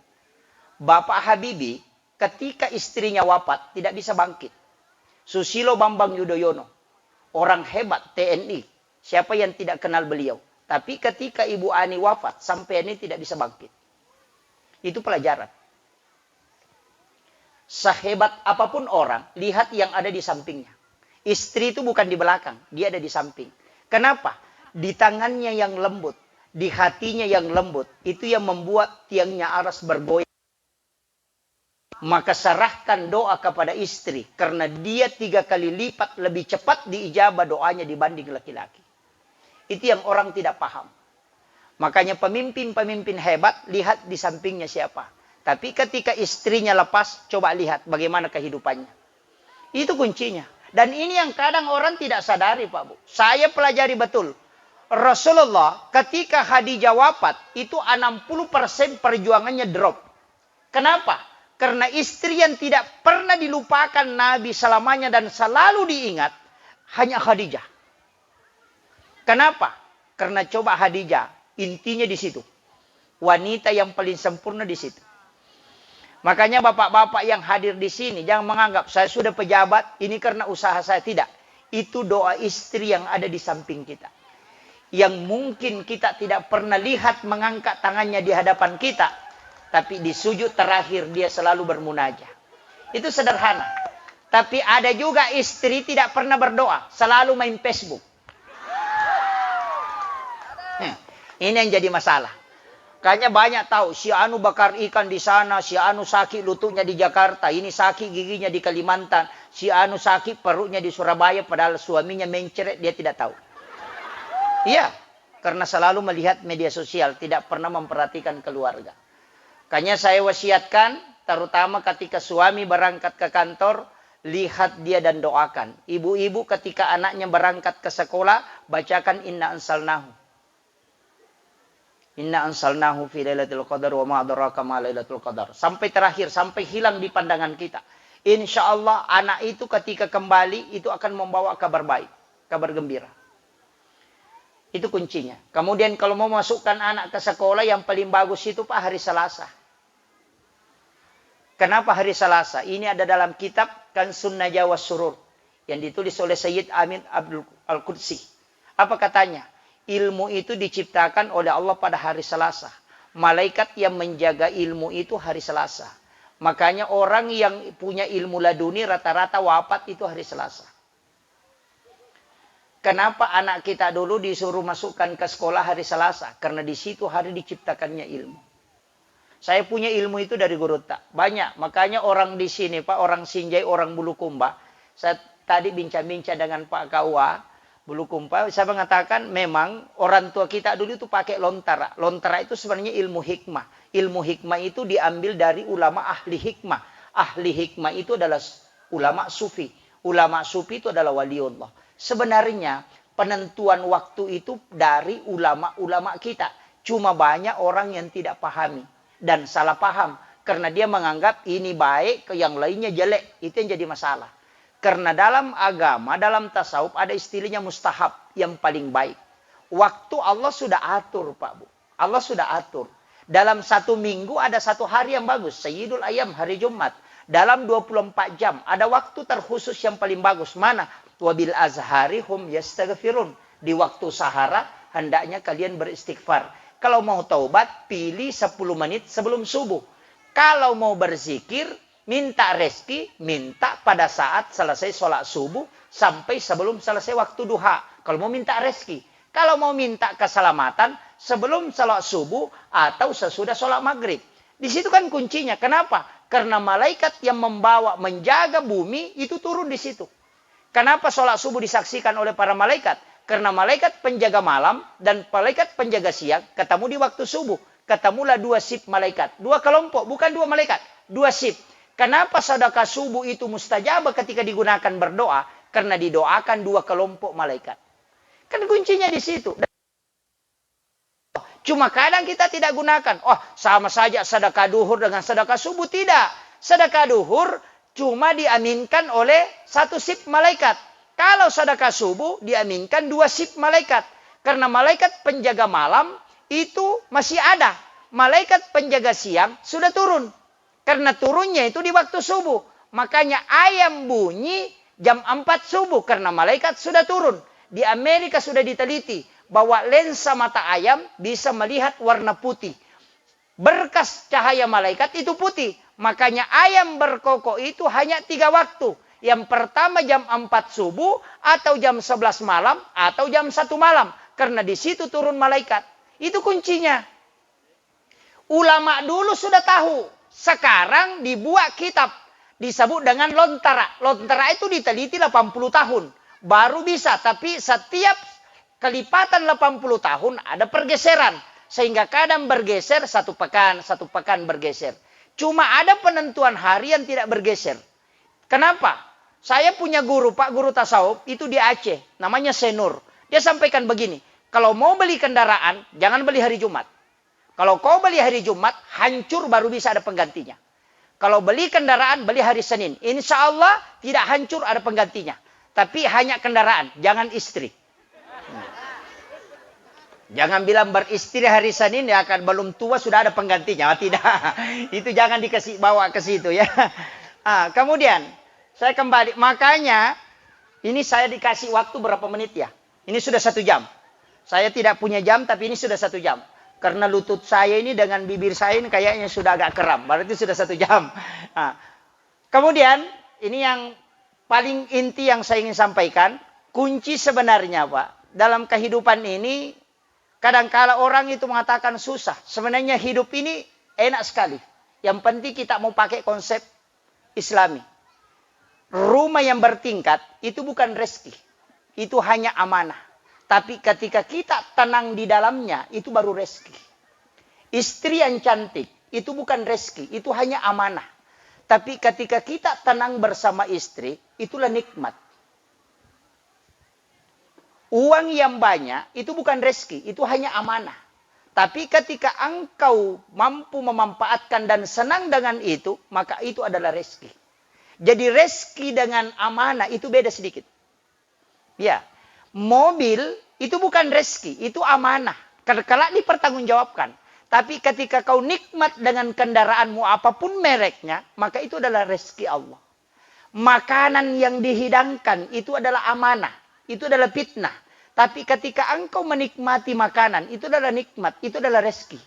Bapak Habibie ketika istrinya wafat tidak bisa bangkit. Susilo Bambang Yudhoyono, orang hebat TNI. Siapa yang tidak kenal beliau? Tapi ketika Ibu Ani wafat, sampai ini tidak bisa bangkit. Itu pelajaran. Sehebat apapun orang, lihat yang ada di sampingnya. Istri itu bukan di belakang, dia ada di samping. Kenapa? Di tangannya yang lembut, di hatinya yang lembut, itu yang membuat tiangnya aras bergoyang. Maka serahkan doa kepada istri. Karena dia 3 kali lipat lebih cepat diijabah doanya dibanding laki-laki. Itu yang orang tidak paham. Makanya pemimpin-pemimpin hebat, lihat di sampingnya siapa. Tapi ketika istrinya lepas, coba lihat bagaimana kehidupannya. Itu kuncinya. Dan ini yang kadang orang tidak sadari Pak Bu. Saya pelajari betul. Rasulullah ketika Khadijah wafat, itu 60% perjuangannya drop. Kenapa? Karena istri yang tidak pernah dilupakan Nabi selamanya dan selalu diingat, hanya Khadijah. Kenapa? Karena coba Khadijah, intinya di situ. Wanita yang paling sempurna di situ. Makanya bapak-bapak yang hadir di sini, jangan menganggap saya sudah pejabat, ini karena usaha saya. Tidak. Itu doa istri yang ada di samping kita. Yang mungkin kita tidak pernah lihat mengangkat tangannya di hadapan kita. Tapi di sujud terakhir dia selalu bermunajat. Itu sederhana. Tapi ada juga istri tidak pernah berdoa. Selalu main Facebook. Ini yang jadi masalah. Kayaknya banyak tahu. Si Anu bakar ikan di sana. Si Anu sakit lututnya di Jakarta. Ini sakit giginya di Kalimantan. Si Anu sakit perutnya di Surabaya. Padahal suaminya mencret. Dia tidak tahu. Iya. Karena selalu melihat media sosial. Tidak pernah memperhatikan keluarga. Makanya saya wasiatkan, terutama ketika suami berangkat ke kantor, lihat dia dan doakan. Ibu-ibu ketika anaknya berangkat ke sekolah, bacakan inna ansalnahu. Inna ansalnahu fi lailatul qadar wa ma adraka ma lailatul qadar. Sampai terakhir, sampai hilang di pandangan kita. Insya Allah anak itu ketika kembali, itu akan membawa kabar baik, kabar gembira. Itu kuncinya. Kemudian kalau mau masukkan anak ke sekolah, yang paling bagus itu Pak hari Selasa. Kenapa hari Selasa? Ini ada dalam kitab Kansun Najwa was Surur yang ditulis oleh Sayyid Amin Abdul Al-Qudsi. Apa katanya? Ilmu itu diciptakan oleh Allah pada hari Selasa. Malaikat yang menjaga ilmu itu hari Selasa. Makanya orang yang punya ilmu laduni rata-rata wafat itu hari Selasa. Kenapa anak kita dulu disuruh masukkan ke sekolah hari Selasa? Karena di situ hari diciptakannya ilmu. Saya punya ilmu itu dari guru tak banyak. Makanya orang di sini, Pak, orang Sinjai, orang Bulukumba. Saya tadi bincang-bincang dengan Pak Kawa Bulukumba. Saya mengatakan memang orang tua kita dulu itu pakai lontara. Lontara itu sebenarnya ilmu hikmah. Ilmu hikmah itu diambil dari ulama ahli hikmah. Ahli hikmah itu adalah ulama sufi. Ulama sufi itu adalah waliullah. Sebenarnya penentuan waktu itu dari ulama-ulama kita. Cuma banyak orang yang tidak pahami dan salah paham. Karena dia menganggap ini baik, yang lainnya jelek. Itu yang jadi masalah. Karena dalam agama, dalam tasawuf ada istilahnya mustahab yang paling baik. Waktu Allah sudah atur, Pak Bu. Allah sudah atur. Dalam satu minggu ada satu hari yang bagus. Sayyidul Ayam, hari Jumat. Dalam 24 jam ada waktu terkhusus yang paling bagus. Mana? Wabil azhari hum yastaghfirun. Di waktu sahara hendaknya kalian beristighfar. Kalau mau taubat, pilih 10 menit sebelum subuh. Kalau mau berzikir, minta rezeki, minta pada saat selesai sholat subuh sampai sebelum selesai waktu duha. Kalau mau minta rezeki. Kalau mau minta keselamatan, sebelum sholat subuh atau sesudah sholat maghrib. Di situ kan kuncinya. Kenapa? Karena malaikat yang membawa, menjaga bumi itu turun di situ. Kenapa sholat subuh disaksikan oleh para malaikat? Karena malaikat penjaga malam dan malaikat penjaga siang ketemu di waktu subuh. Ketemulah dua sip malaikat. Dua kelompok, bukan dua malaikat. Dua sip. Kenapa sedekah subuh itu mustajabah ketika digunakan berdoa? Karena didoakan dua kelompok malaikat. Kan kuncinya di situ. Cuma kadang kita tidak gunakan. Oh, sama saja sedekah duhur dengan sedekah subuh. Tidak. Sedekah duhur cuma diaminkan oleh satu sip malaikat. Kalau sedekah subuh diaminkan dua sip malaikat. Karena malaikat penjaga malam itu masih ada. Malaikat penjaga siang sudah turun. Karena turunnya itu di waktu subuh. Makanya ayam bunyi jam 4 subuh. Karena malaikat sudah turun. Di Amerika sudah diteliti bahwa lensa mata ayam bisa melihat warna putih. Berkas cahaya malaikat itu putih. Makanya ayam berkokok itu hanya 3 waktu. Yang pertama jam 4 subuh, atau jam 11 malam, atau jam 1 malam. Karena di situ turun malaikat. Itu kuncinya. Ulama dulu sudah tahu. Sekarang dibuat kitab. Disebut dengan lontara. Lontara itu diteliti 80 tahun. Baru bisa. Tapi setiap kelipatan 80 tahun ada pergeseran. Sehingga kadang bergeser 1 pekan bergeser. Cuma ada penentuan hari yang tidak bergeser. Kenapa? Saya punya guru, Pak Guru Tasawuf, itu di Aceh. Namanya Senur. Dia sampaikan begini. Kalau mau beli kendaraan, jangan beli hari Jumat. Kalau kau beli hari Jumat, hancur baru bisa ada penggantinya. Kalau beli kendaraan, beli hari Senin. Insya Allah tidak hancur ada penggantinya. Tapi hanya kendaraan, jangan istri. Jangan bilang beristri hari Senin ya akan belum tua sudah ada penggantinya. Tidak. Itu jangan dikasih bawa ke situ ya. Kemudian saya kembali. Makanya ini saya dikasih waktu berapa menit ya? Ini sudah 1 jam. Saya tidak punya jam tapi ini sudah 1 jam. Karena lutut saya ini dengan bibir saya ini kayaknya sudah agak kram. Berarti sudah 1 jam. Kemudian ini yang paling inti yang saya ingin sampaikan. Kunci sebenarnya Pak. Dalam kehidupan ini kadang-kala orang itu mengatakan susah. Sebenarnya hidup ini enak sekali. Yang penting kita mau pakai konsep Islami. Rumah yang bertingkat itu bukan rezeki. Itu hanya amanah. Tapi ketika kita tenang di dalamnya, itu baru rezeki. Istri yang cantik, itu bukan rezeki. Itu hanya amanah. Tapi ketika kita tenang bersama istri, itulah nikmat. Uang yang banyak itu bukan rezeki, itu hanya amanah. Tapi ketika engkau mampu memanfaatkan dan senang dengan itu, maka itu adalah rezeki. Jadi rezeki dengan amanah itu beda sedikit. Ya, mobil itu bukan rezeki, itu amanah. Kelak dipertanggungjawabkan. Tapi ketika kau nikmat dengan kendaraanmu apapun mereknya, maka itu adalah rezeki Allah. Makanan yang dihidangkan itu adalah amanah, itu adalah fitnah. Tapi ketika engkau menikmati makanan, itu adalah nikmat, itu adalah rezeki.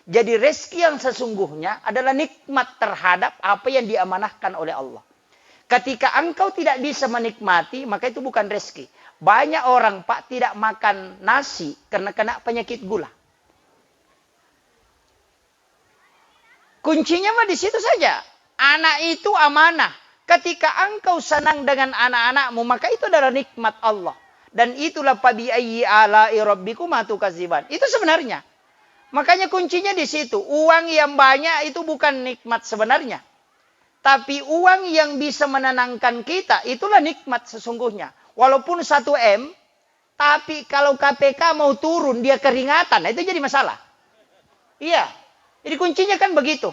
Jadi rezeki yang sesungguhnya adalah nikmat terhadap apa yang diamanahkan oleh Allah. Ketika engkau tidak bisa menikmati, maka itu bukan rezeki. Banyak orang, Pak, tidak makan nasi karena kena penyakit gula. Kuncinya mah di situ saja. Anak itu amanah. Ketika engkau senang dengan anak-anakmu, maka itu adalah nikmat Allah. Dan itulah fabi ayyi ala'i rabbikuma tukadziban. Itu sebenarnya. Makanya kuncinya di situ. Uang yang banyak itu bukan nikmat sebenarnya. Tapi uang yang bisa menenangkan kita, itulah nikmat sesungguhnya. Walaupun 1 M, tapi kalau KPK mau turun, dia keringatan. Nah, itu jadi masalah. Iya. Jadi kuncinya kan begitu.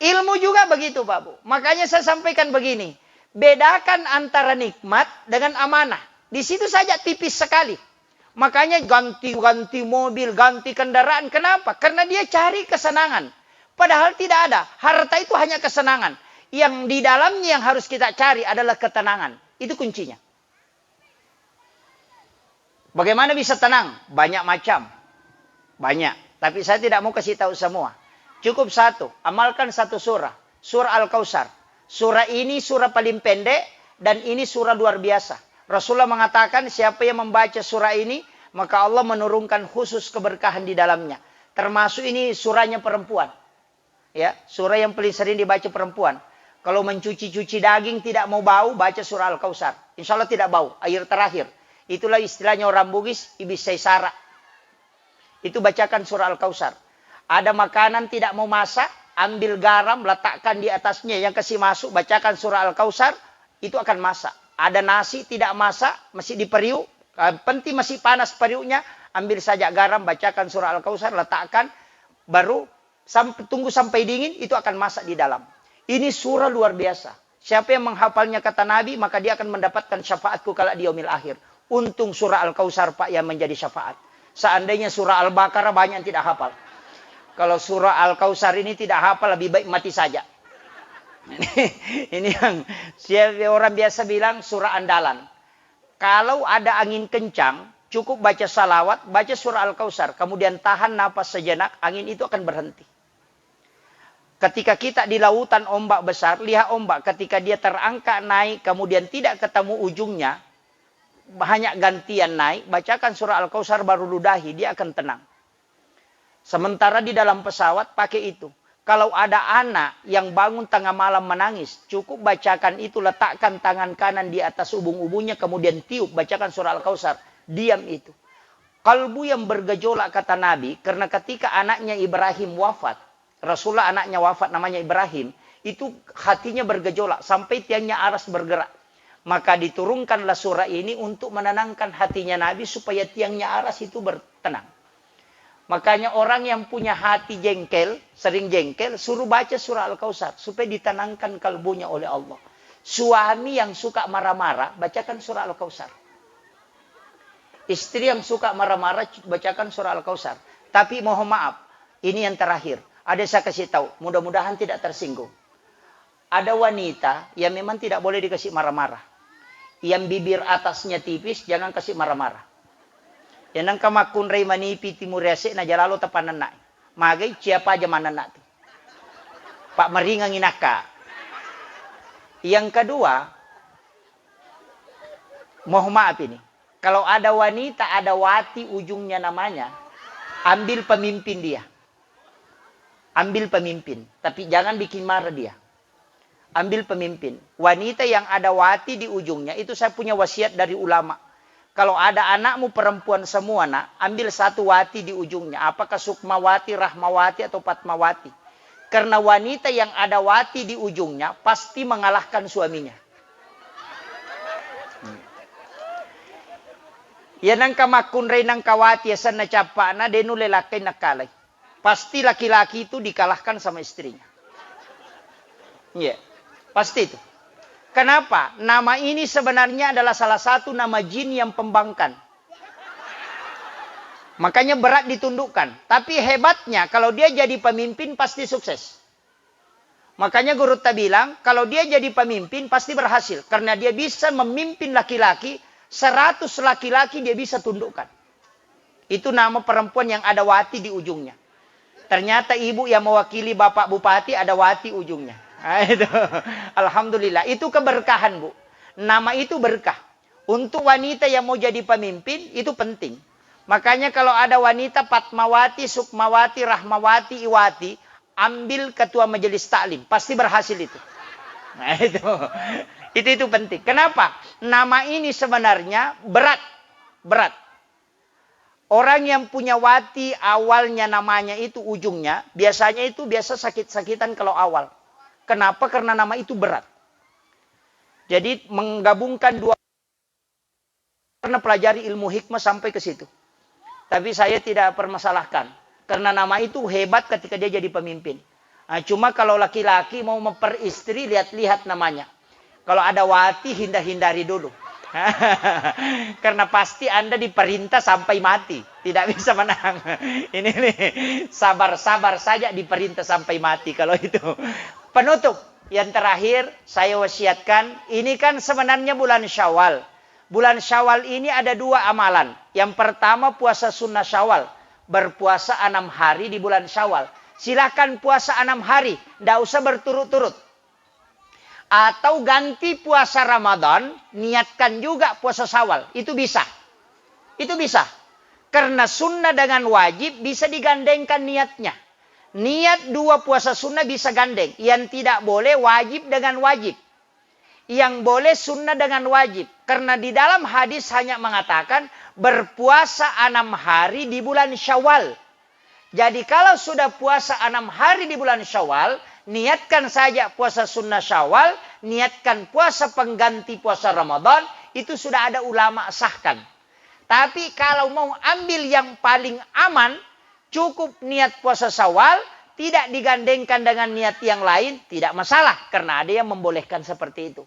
Ilmu juga begitu, Pak Bu. Makanya saya sampaikan begini. Bedakan antara nikmat dengan amanah. Di situ saja tipis sekali. Makanya ganti mobil, ganti kendaraan. Kenapa? Karena dia cari kesenangan. Padahal tidak ada. Harta itu hanya kesenangan. Yang di dalamnya yang harus kita cari adalah ketenangan. Itu kuncinya. Bagaimana bisa tenang? Banyak macam. Banyak. Tapi saya tidak mau kasih tahu semua. Cukup 1. Amalkan 1 surah. Surah Al-Kautsar. Surah ini surah paling pendek. Dan ini surah luar biasa. Rasulullah mengatakan siapa yang membaca surah ini, maka Allah menurunkan khusus keberkahan di dalamnya. Termasuk ini surahnya perempuan. Ya, surah yang paling sering dibaca perempuan. Kalau mencuci-cuci daging tidak mau bau, baca surah Al-Kautsar. Insya Allah tidak bau. Air terakhir. Itulah istilahnya orang Bugis, ibis saisara. Itu bacakan surah Al-Kautsar. Ada makanan tidak mau masak, ambil garam, letakkan di atasnya. Yang kasih masuk, bacakan surah Al-Kautsar, itu akan masak. Ada nasi tidak masak, masih diperiuk. Penting masih panas periuknya, ambil saja garam, bacakan surah Al-Kautsar, letakkan. Baru tunggu sampai dingin, itu akan masak di dalam. Ini surah luar biasa. Siapa yang menghafalnya kata Nabi, maka dia akan mendapatkan syafaatku kala di yaumil akhir. Untung surah Al-Kautsar, Pak, yang menjadi syafaat. Seandainya surah Al-Baqarah banyak yang tidak hafal. Kalau surah Al-Kautsar ini tidak hafal, lebih baik mati saja. Ini yang orang biasa bilang surah andalan. Kalau ada angin kencang, cukup baca salawat, baca surah Al-Kautsar. Kemudian tahan napas sejenak, angin itu akan berhenti. Ketika kita di lautan ombak besar, lihat ombak. Ketika dia terangkat naik, kemudian tidak ketemu ujungnya, hanya gantian naik, bacakan surah Al-Kautsar baru ludahi, dia akan tenang. Sementara di dalam pesawat pakai itu. Kalau ada anak yang bangun tengah malam menangis, cukup bacakan itu, letakkan tangan kanan di atas ubung-ubungnya, kemudian tiup, bacakan surah Al-Kautsar. Diam itu. Kalbu yang bergejolak kata Nabi, karena ketika anaknya Ibrahim wafat, Rasulullah anaknya wafat namanya Ibrahim, itu hatinya bergejolak sampai tiangnya aras bergerak. Maka diturunkanlah surah ini untuk menenangkan hatinya Nabi supaya tiangnya aras itu bertenang. Makanya orang yang punya hati jengkel, sering jengkel, suruh baca surah Al-Kautsar supaya ditenangkan kalbunya oleh Allah. Suami yang suka marah-marah, bacakan surah Al-Kautsar. Istri yang suka marah-marah, bacakan surah Al-Kautsar. Tapi mohon maaf, ini yang terakhir. Ada saya kasih tahu, mudah-mudahan tidak tersinggung. Ada wanita yang memang tidak boleh dikasih marah-marah. Yang bibir atasnya tipis, jangan kasih marah-marah. Yang kamakun rei manipi timur resik na jalalo tapan nanak. Magai siapa aja mana nak tu. Pak meringang inaka. Yang kedua, mohon maaf ini. Kalau ada wanita, ada wati ujungnya namanya, ambil pemimpin dia. Ambil pemimpin. Tapi jangan bikin marah dia. Ambil pemimpin. Wanita yang ada wati di ujungnya, itu saya punya wasiat dari ulama. Kalau ada anakmu perempuan semua, nak, ambil 1 wati di ujungnya. Apakah Sukmawati, Rahmawati, atau Patmawati. Karena wanita yang ada wati di ujungnya, pasti mengalahkan suaminya. Ya nang kamakun rey nang kawati, ya sana capa, na denu lelaki nakalay. Pasti laki-laki itu dikalahkan sama istrinya. Iya, pasti itu. Kenapa? Nama ini sebenarnya adalah salah satu nama jin yang pembangkang. Makanya berat ditundukkan. Tapi hebatnya kalau dia jadi pemimpin pasti sukses. Makanya Guru Ta bilang, kalau dia jadi pemimpin pasti berhasil. Karena dia bisa memimpin laki-laki, 100 laki-laki dia bisa tundukkan. Itu nama perempuan yang ada wati di ujungnya. Ternyata ibu yang mewakili Bapak Bupati ada wati ujungnya. Nah, itu. Alhamdulillah, itu keberkahan, Bu. Nama itu berkah. Untuk wanita yang mau jadi pemimpin, itu penting. Makanya kalau ada wanita Fatmawati, Sukmawati, Rahmawati, Iwati, ambil ketua majelis taklim. Pasti berhasil itu. Nah, itu. Itu penting. Kenapa? Nama ini sebenarnya berat. Berat. Orang yang punya wati awalnya namanya itu ujungnya, biasanya itu biasa sakit-sakitan kalau awal. Kenapa? Karena nama itu berat. Jadi menggabungkan dua, karena pelajari ilmu hikmah sampai ke situ. Tapi saya tidak permasalahkan. Karena nama itu hebat ketika dia jadi pemimpin. Nah, cuma kalau laki-laki mau memperistri, lihat-lihat namanya. Kalau ada wati, hindari dulu. Karena pasti Anda diperintah sampai mati. Tidak bisa menang. Ini nih, sabar-sabar saja diperintah sampai mati kalau itu. Penutup. Yang terakhir, saya wasiatkan. Ini kan sebenarnya bulan Syawal. Bulan Syawal ini ada 2 amalan. Yang pertama puasa sunnah Syawal. Berpuasa 6 hari di bulan Syawal. Silakan puasa 6 hari. Tidak usah berturut-turut. Atau ganti puasa Ramadan. Niatkan juga puasa Syawal. Itu bisa. Itu bisa. Karena sunnah dengan wajib bisa digandengkan niatnya. Niat 2 puasa sunnah bisa gandeng. Yang tidak boleh wajib dengan wajib. Yang boleh sunnah dengan wajib. Karena di dalam hadis hanya mengatakan berpuasa 6 hari di bulan Syawal. Jadi kalau sudah puasa 6 hari di bulan Syawal, niatkan saja puasa sunnah Syawal, niatkan puasa pengganti puasa Ramadan, itu sudah ada ulama sahkan. Tapi kalau mau ambil yang paling aman, cukup niat puasa Syawal, tidak digandengkan dengan niat yang lain, tidak masalah. Karena ada yang membolehkan seperti itu.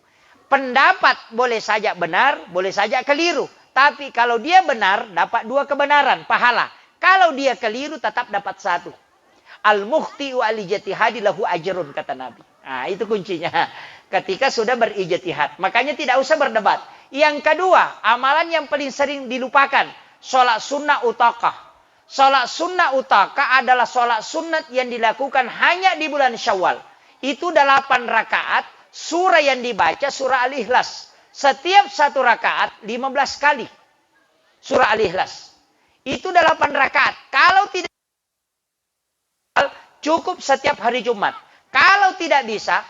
Pendapat boleh saja benar, boleh saja keliru. Tapi kalau dia benar, dapat 2 kebenaran, pahala. Kalau dia keliru, tetap dapat 1. Al-mukhti'u al-ijtihadi lahu ajrun, kata Nabi. Nah, itu kuncinya. Ketika sudah berijtihad. Makanya tidak usah berdebat. Yang kedua, amalan yang paling sering dilupakan. Sholat sunnah utakah. Sholat sunnah utakah adalah sholat sunnat yang dilakukan hanya di bulan Syawal. Itu 8 rakaat. Surah yang dibaca surah Al-Ikhlas. Setiap 1 rakaat 15 kali. Surah Al-Ikhlas. Itu 8 rakaat. Kalau tidak cukup setiap hari Jumat. Kalau tidak bisa,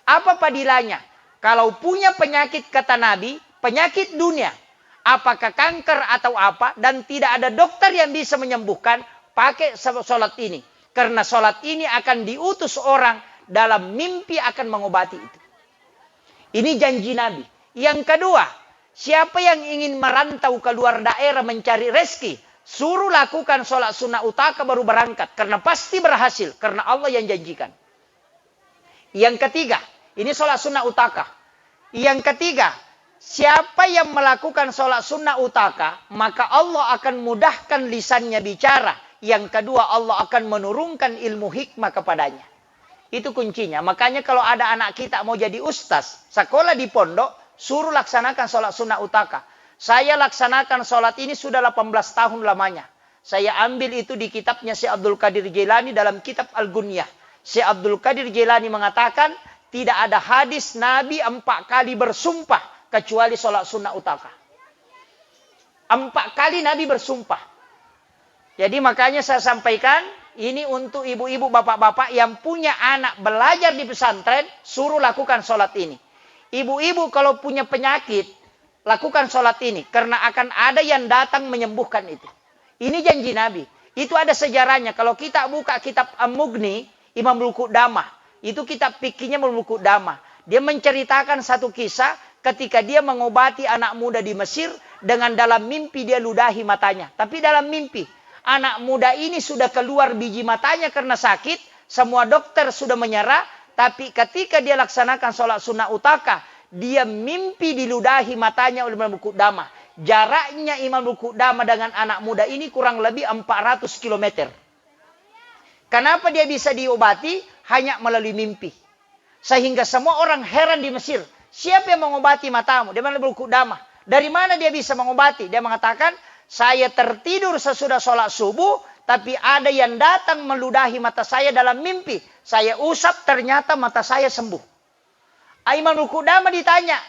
apa padilanya? Kalau punya penyakit kata Nabi, penyakit dunia. Apakah kanker atau apa. Dan tidak ada dokter yang bisa menyembuhkan. Pakai sholat ini. Karena sholat ini akan diutus orang. Dalam mimpi akan mengobati itu. Ini janji Nabi. Yang kedua, siapa yang ingin merantau keluar daerah mencari rezeki, suruh lakukan sholat sunnah utaka baru berangkat. Karena pasti berhasil. Karena Allah yang janjikan. Yang ketiga, ini sholat sunnah utaka. Yang ketiga, siapa yang melakukan sholat sunnah utaka, maka Allah akan mudahkan lisannya bicara. Yang kedua, Allah akan menurunkan ilmu hikmah kepadanya. Itu kuncinya. Makanya kalau ada anak kita mau jadi ustaz, sekolah di pondok, suruh laksanakan sholat sunnah utaka. Saya laksanakan sholat ini sudah 18 tahun lamanya. Saya ambil itu di kitabnya Syekh Abdul Qadir Jailani dalam kitab Al-Gunyah. Syekh Abdul Qadir Jailani mengatakan, tidak ada hadis Nabi 4 kali bersumpah, kecuali sholat sunnah utaka. 4 kali Nabi bersumpah. Jadi makanya saya sampaikan, ini untuk ibu-ibu, bapak-bapak yang punya anak belajar di pesantren, suruh lakukan sholat ini. Ibu-ibu kalau punya penyakit, lakukan sholat ini. Karena akan ada yang datang menyembuhkan itu. Ini janji Nabi. Itu ada sejarahnya. Kalau kita buka kitab Am-Mughni, Imam Al-Qudamah. Itu kitab fikihnya Imam Al-Qudamah. Dia menceritakan satu kisah ketika dia mengobati anak muda di Mesir. Dengan dalam mimpi dia ludahi matanya. Tapi dalam mimpi. Anak muda ini sudah keluar biji matanya karena sakit. Semua dokter sudah menyerah. Tapi ketika dia laksanakan sholat sunnah utaka. Dia mimpi diludahi matanya oleh Imam Al-Qudamah. jaraknya Imam Qudamah dengan anak muda ini kurang lebih 400 km. Kenapa dia bisa diobati? Hanya melalui mimpi. Sehingga semua orang heran di Mesir. Siapa yang mengobati matamu? Dia Imam Qudamah. Dari mana dia bisa mengobati? Dia mengatakan, saya tertidur sesudah sholat subuh, tapi ada yang datang meludahi mata saya dalam mimpi. Saya usap, ternyata mata saya sembuh. Imam Qudamah ditanya,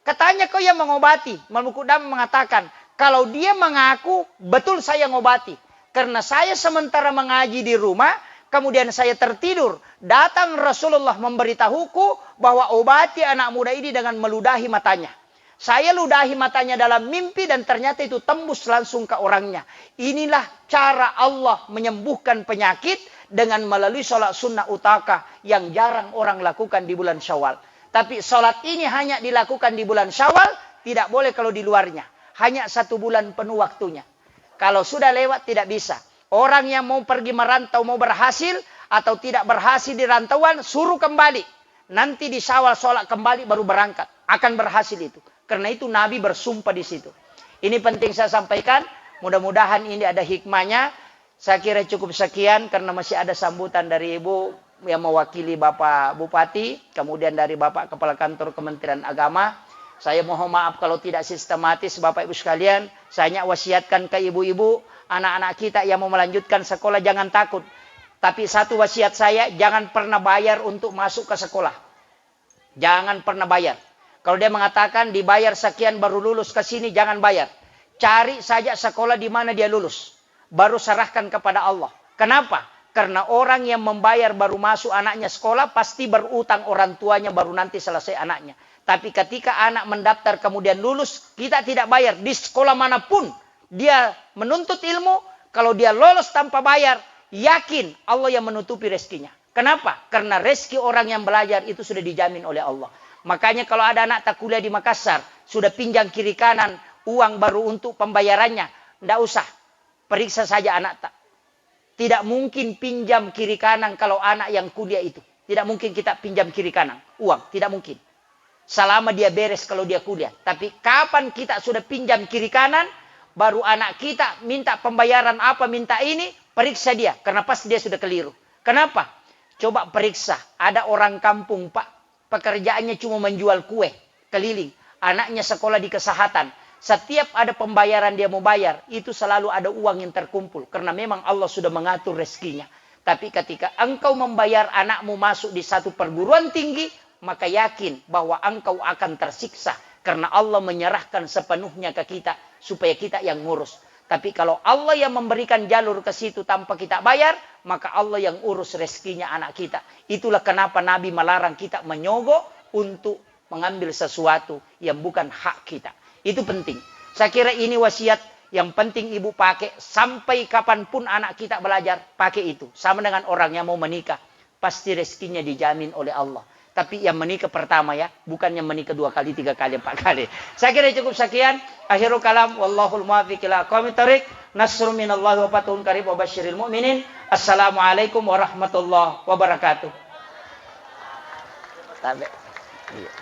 katanya kau yang mengobati. Imam Qudamah mengatakan, kalau dia mengaku, betul saya mengobati. Karena saya sementara mengaji di rumah, kemudian saya tertidur. Datang Rasulullah memberitahuku bahwa obati anak muda ini dengan meludahi matanya. Saya ludahi matanya dalam mimpi dan ternyata itu tembus langsung ke orangnya. Inilah cara Allah menyembuhkan penyakit dengan melalui sholat sunnah utaka yang jarang orang lakukan di bulan Syawal. Tapi sholat ini hanya dilakukan di bulan Syawal, tidak boleh kalau di luarnya. Hanya 1 bulan penuh waktunya. Kalau sudah lewat tidak bisa. Orang yang mau pergi merantau, mau berhasil atau tidak berhasil di rantauan, suruh kembali. Nanti di Syawal sholat kembali baru berangkat. Akan berhasil itu. Karena itu Nabi bersumpah di situ. Ini penting saya sampaikan. Mudah-mudahan ini ada hikmahnya. Saya kira cukup sekian karena masih ada sambutan dari Ibu yang mewakili Bapak Bupati, kemudian dari Bapak Kepala Kantor Kementerian Agama. Saya mohon maaf kalau tidak sistematis Bapak Ibu sekalian. Saya hanya wasiatkan ke ibu-ibu, anak-anak kita yang mau melanjutkan sekolah jangan takut. Tapi satu wasiat saya, jangan pernah bayar untuk masuk ke sekolah. Jangan pernah bayar. Kalau dia mengatakan dibayar sekian baru lulus ke sini, jangan bayar. Cari saja sekolah di mana dia lulus. Baru serahkan kepada Allah. Kenapa? Karena orang yang membayar baru masuk anaknya sekolah, pasti berutang orang tuanya baru nanti selesai anaknya. Tapi ketika anak mendaftar kemudian lulus, kita tidak bayar. Di sekolah manapun dia menuntut ilmu, kalau dia lolos tanpa bayar, yakin Allah yang menutupi rezekinya. Kenapa? Karena rezeki orang yang belajar itu sudah dijamin oleh Allah. Makanya kalau ada anak tak kuliah di Makassar, sudah pinjam kiri kanan, uang baru untuk pembayarannya, tidak usah. Periksa saja anak tak. Tidak mungkin pinjam kiri kanan kalau anak yang kuliah itu. Tidak mungkin kita pinjam kiri kanan uang. Tidak mungkin. Selama dia beres kalau dia kuliah. Tapi kapan kita sudah pinjam kiri kanan, baru anak kita minta pembayaran apa, minta ini, periksa dia. Karena pasti dia sudah keliru. Kenapa? Coba periksa. Ada orang kampung, Pak. Pekerjaannya cuma menjual kue keliling. Anaknya sekolah di kesehatan. Setiap ada pembayaran dia mau bayar, itu selalu ada uang yang terkumpul. Karena memang Allah sudah mengatur rezekinya. Tapi ketika engkau membayar anakmu masuk di satu perguruan tinggi, maka yakin bahwa engkau akan tersiksa. Karena Allah menyerahkan sepenuhnya ke kita, supaya kita yang ngurus. Tapi kalau Allah yang memberikan jalur ke situ tanpa kita bayar, maka Allah yang urus rezekinya anak kita. Itulah kenapa Nabi melarang kita menyogok untuk mengambil sesuatu yang bukan hak kita. Itu penting. Saya kira ini wasiat yang penting ibu pakai. Sampai kapanpun anak kita belajar, pakai itu. Sama dengan orang yang mau menikah. Pasti rezekinya dijamin oleh Allah. Tapi yang menikah pertama ya. Bukan yang menikah 2 kali, 3 kali, 4 kali. Saya kira cukup sekian. Akhirul kalam. Wallahul muwaffiq ila aqwamit thoriq. Nasrun minallahi wa fathun qarib wa basyiril mu'minin. Assalamualaikum warahmatullahi wabarakatuh. Sampai. Iya.